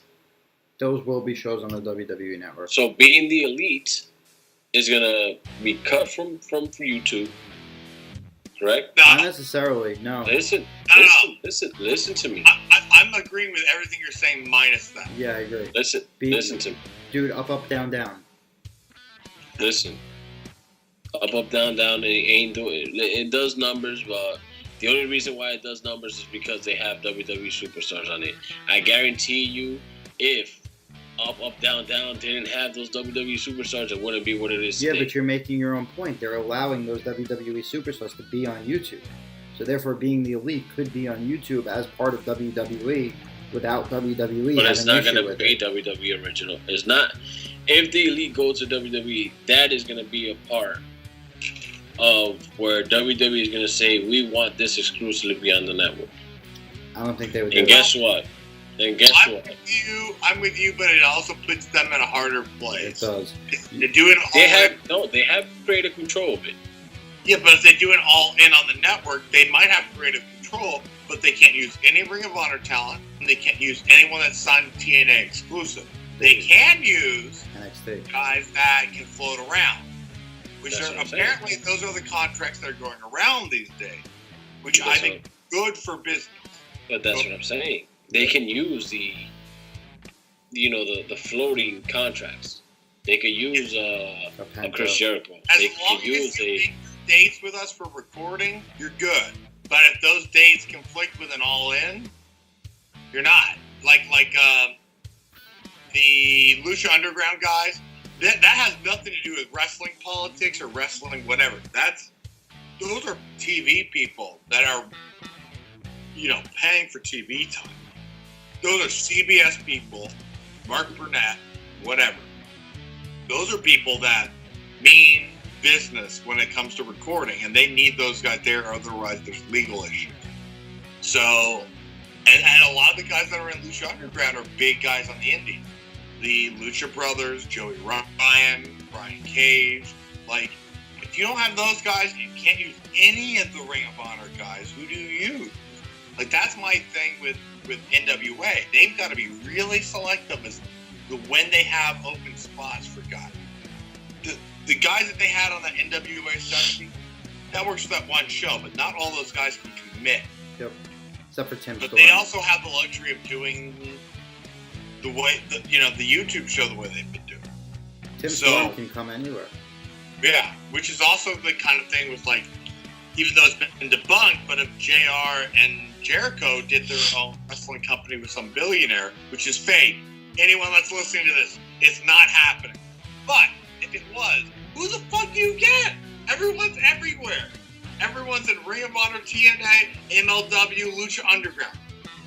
Those will be shows on the WWE Network. So Being the Elite is going to be cut from YouTube. Correct? No, Not necessarily, no. Listen to me. I'm agreeing with everything you're saying minus that. Yeah, I agree. Listen to me. Dude, up, down, down. Listen. Up, down, it ain't doing it. It does numbers, but the only reason why it does numbers is because they have WWE superstars on it. I guarantee you, if Up, down didn't have those WWE superstars, it wouldn't be what it is Yeah, today. but you're making your own point. They're allowing those WWE superstars to be on YouTube. So therefore, Being the Elite could be on YouTube as part of WWE without WWE. But it's not going to be WWE original. It's not. If the Elite go to WWE, that is going to be a part of where WWE is going to say, we want this exclusively on the network. I don't think they would do And guess what? I'm with you, but it also puts them in a harder place. It does. To do it They have creative control of it. Yeah, but if they do it all in on the network, they might have creative control, but they can't use any Ring of Honor talent, and they can't use anyone that's signed TNA exclusive. They can use NXT guys that can float around, which That's are what I'm apparently those are the contracts that are going around these days, which I think is good for business. But that's what I'm saying. They can use the floating contracts. They could use a Chris Jericho. As long as you make dates with us for recording, you're good. But if those dates conflict with an all-in, you're not. Like the Lucha Underground guys, that has nothing to do with wrestling politics or wrestling whatever. Those are TV people that are, paying for TV time. Those are CBS people, Mark Burnett, whatever. Those are people that mean business when it comes to recording, and they need those guys there, otherwise there's legal issues. So, and a lot of the guys that are in Lucha Underground are big guys on the indies. The Lucha Brothers, Joey Ryan, Brian Cage. Like, if you don't have those guys, you can't use any of the Ring of Honor guys. Who do you use? Like, that's my thing with NWA. They've got to be really selective as to when they have open spots for guys. The guys that they had on the NWA 70, that works for that one show, but not all those guys can commit. Yep. Except for Tim But Storm. they also have the luxury of doing the YouTube show the way they've been doing. Tim Storm can come anywhere. Yeah, which is also the kind of thing with, like, even though it's been debunked, but if JR and Jericho did their own wrestling company with some billionaire, which is fake, anyone that's listening to this, it's not happening. But if it was, who the fuck do you get? Everyone's everywhere. Everyone's in Ring of Honor, TNA, MLW, Lucha Underground.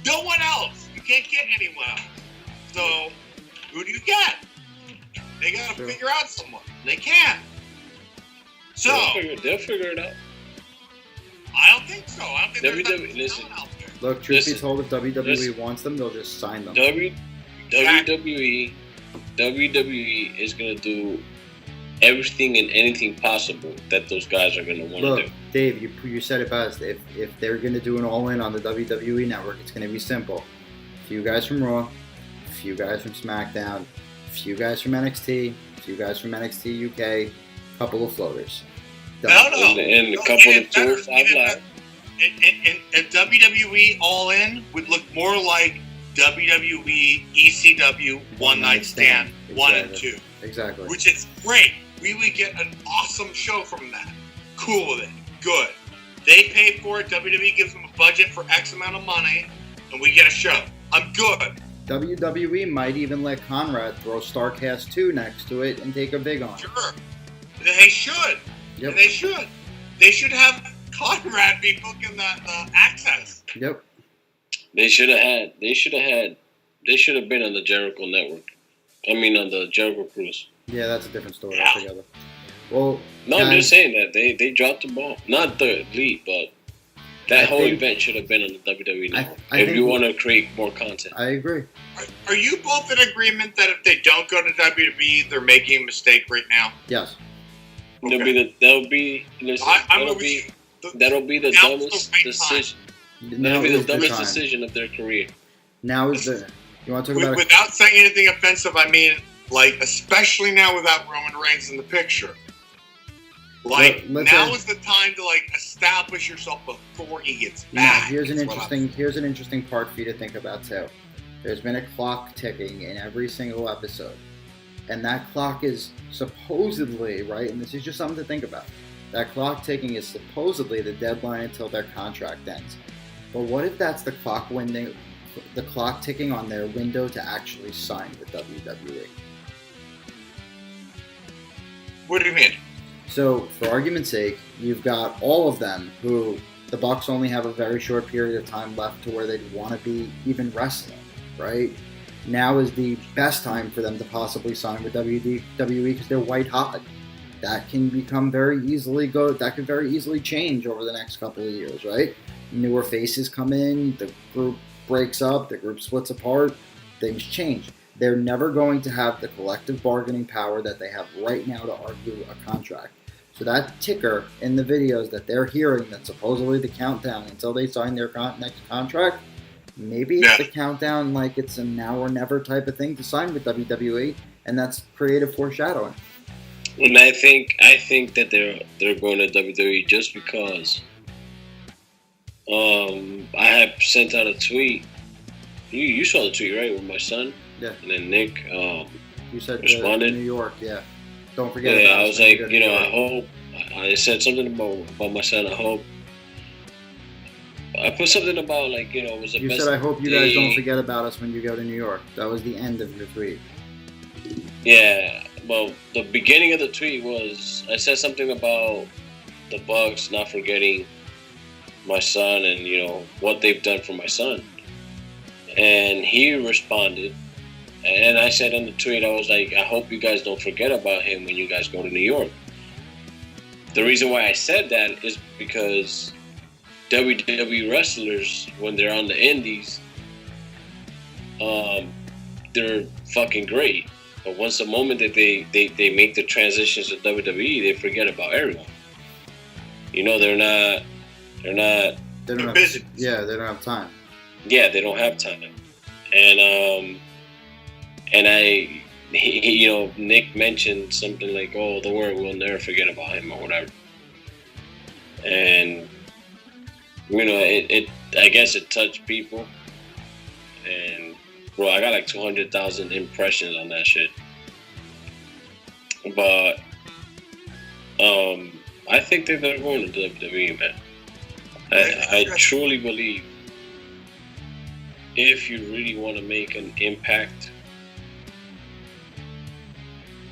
No one else. You can't get anyone else. So, who do you get? They gotta figure out someone. They can't. So they'll figure it out. I don't think so. I don't think there's listen. out there. Look, truth be told, if WWE wants them, they'll just sign them. WWE is going to do everything and anything possible that those guys are going to want to do. Look, Dave, you said it best. If they're going to do an all-in on the WWE Network, it's going to be simple. A few guys from Raw, a few guys from SmackDown, a few guys from NXT, a few guys from NXT UK, a couple of floaters. No. And a couple of 205 Live. And WWE All In would look more like WWE ECW One Night Stand 1 and 2. Exactly. Which is great. We would get an awesome show from that. Cool with it. Good. They pay for it. WWE gives them a budget for X amount of money, and we get a show. I'm good. WWE might even let Conrad throw StarCast 2 next to it and take a big on. Sure. They should. Yep. They should. They should have Conrad be booking the access. Yep. They should have been on the Jericho Network. On the Jericho Cruise. Yeah, that's a different story Yeah. altogether. Well, no, I'm just saying that they dropped the ball. Not the Elite, but that whole event should have been on the WWE Network. If you want to create more content. I agree. Are you both in agreement that if they don't go to WWE, they're making a mistake right now? Yes. Okay. That'll be the dumbest decision. That'll be the dumbest decision of their career. Now is the you want to talk about without saying anything offensive? I mean, like especially now without Roman Reigns in the picture. Like now is the time to like establish yourself before he gets back. Here's an interesting part for you to think about too. There's been a clock ticking in every single episode, and that clock is supposedly right. And this is just something to think about. That clock ticking is supposedly the deadline until their contract ends. But what if that's the clock ticking on their window to actually sign with WWE? What do you mean? So, for argument's sake, you've got all of them who the Bucks only have a very short period of time left to where they'd want to be even wrestling, right? Now is the best time for them to possibly sign with WWE because they're white hot. That can become that could very easily change over the next couple of years, right? Newer faces come in, the group breaks up, the group splits apart, things change. They're never going to have the collective bargaining power that they have right now to argue a contract. So that ticker in the videos that they're hearing, that's supposedly the countdown until they sign their next contract, maybe it's the countdown like it's a now or never type of thing to sign with WWE, and that's creative foreshadowing. And I think that they're going to WWE just because I have sent out a tweet. You saw the tweet, right, with my son? Yeah. And then Nick you said responded. New York, yeah. Don't forget. Yeah, I was like, I hope. I said something about my son. I put something about like, it was the you best. You said, I hope you guys don't forget about us when you go to New York. That was the end of your tweet. Yeah. Well, the beginning of the tweet was I said something about the Bucks not forgetting my son and what they've done for my son, and he responded, and I said on the tweet, I was like, I hope you guys don't forget about him when you guys go to New York. The reason why I said that is because WWE wrestlers, when they're on the indies, they're fucking great. But once the moment that they make the transitions to WWE, they forget about everyone. They're busy. Yeah, they don't have time. Yeah, they don't have time. And Nick mentioned something like, "Oh, the world will never forget about him" or whatever. And I guess it touched people. And bro, I got like 200,000 impressions on that shit. But I think that they're going to WWE, man. I truly believe if you really want to make an impact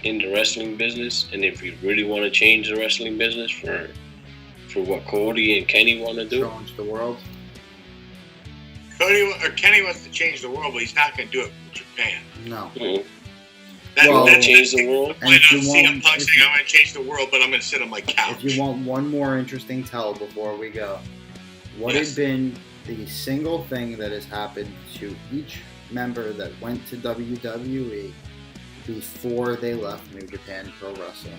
in the wrestling business, and if you really want to change the wrestling business for what Cody and Kenny want to do, change the world. Kenny wants to change the world, but he's not going to do it from Japan. No. Mm-hmm. That's change the world. I don't see him saying I'm going to change the world, but I'm going to sit on my couch. If you want one more interesting tell before we go, what has been the single thing that has happened to each member that went to WWE before they left New Japan Pro Wrestling?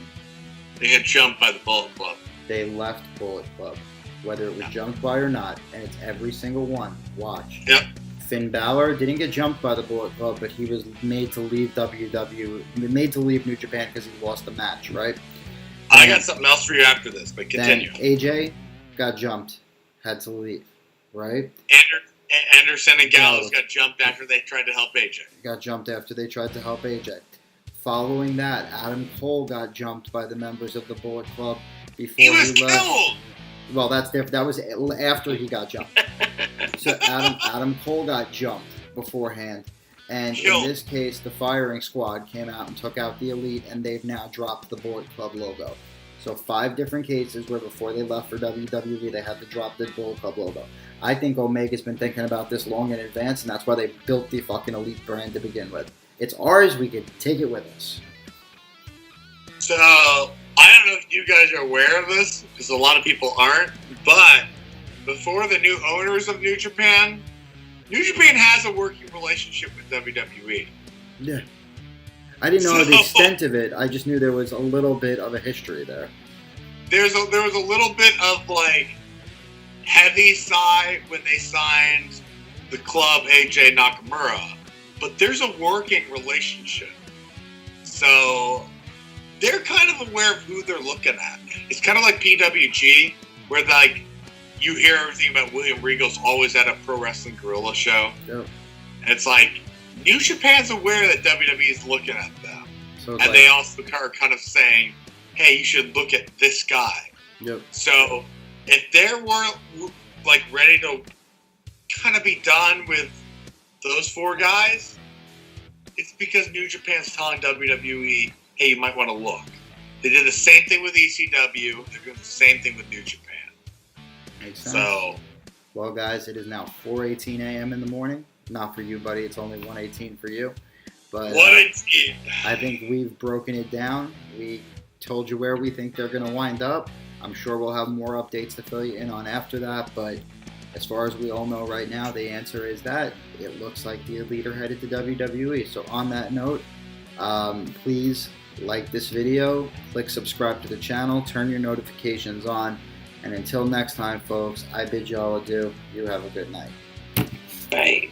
They got jumped by the Bullet Club. They left Bullet Club, whether it was jumped by or not, and it's every single one. Watch. Yep. Finn Balor didn't get jumped by the Bullet Club, but he was made to leave made to leave New Japan because he lost the match, right? I got something else for you after this, but continue. Then AJ got jumped, had to leave, right? Anderson and Gallows got jumped after they tried to help AJ. Got jumped after they tried to help AJ. Following that, Adam Cole got jumped by the members of the Bullet Club before he was left. Killed. Well, that was after he got jumped. So Adam Cole got jumped beforehand, and in this case, the firing squad came out and took out the Elite, and they've now dropped the Bullet Club logo. So 5 different cases where before they left for WWE, they had to drop the Bullet Club logo. I think Omega's been thinking about this long in advance, and that's why they built the fucking Elite brand to begin with. It's ours. We could take it with us. So I don't know if you guys are aware of this, because a lot of people aren't, but before the new owners of New Japan has a working relationship with WWE. Yeah. I didn't know the extent of it. I just knew there was a little bit of a history there. There was a little bit of like heavy sigh when they signed the club AJ Nakamura, but there's a working relationship. So they're kind of aware of who they're looking at. It's kind of like PWG, where like you hear everything about William Regal's always at a Pro Wrestling Guerrilla show. Yep. And it's like New Japan's aware that WWE is looking at them. So and they also are kind of saying, hey, you should look at this guy. Yep. So if they were like ready to kind of be done with those four guys, it's because New Japan's telling WWE, hey, you might want to look. They did the same thing with ECW. They're doing the same thing with New Japan. Makes sense. So, well, guys, it is now 4:18 a.m. in the morning. Not for you, buddy. It's only 1:18 for you. But I think we've broken it down. We told you where we think they're going to wind up. I'm sure we'll have more updates to fill you in on after that. But as far as we all know right now, the answer is that it looks like the Elite are headed to WWE. So on that note, please like this video, click subscribe to the channel, turn your notifications on. And until next time, folks, I bid you all adieu. You have a good night. Bye.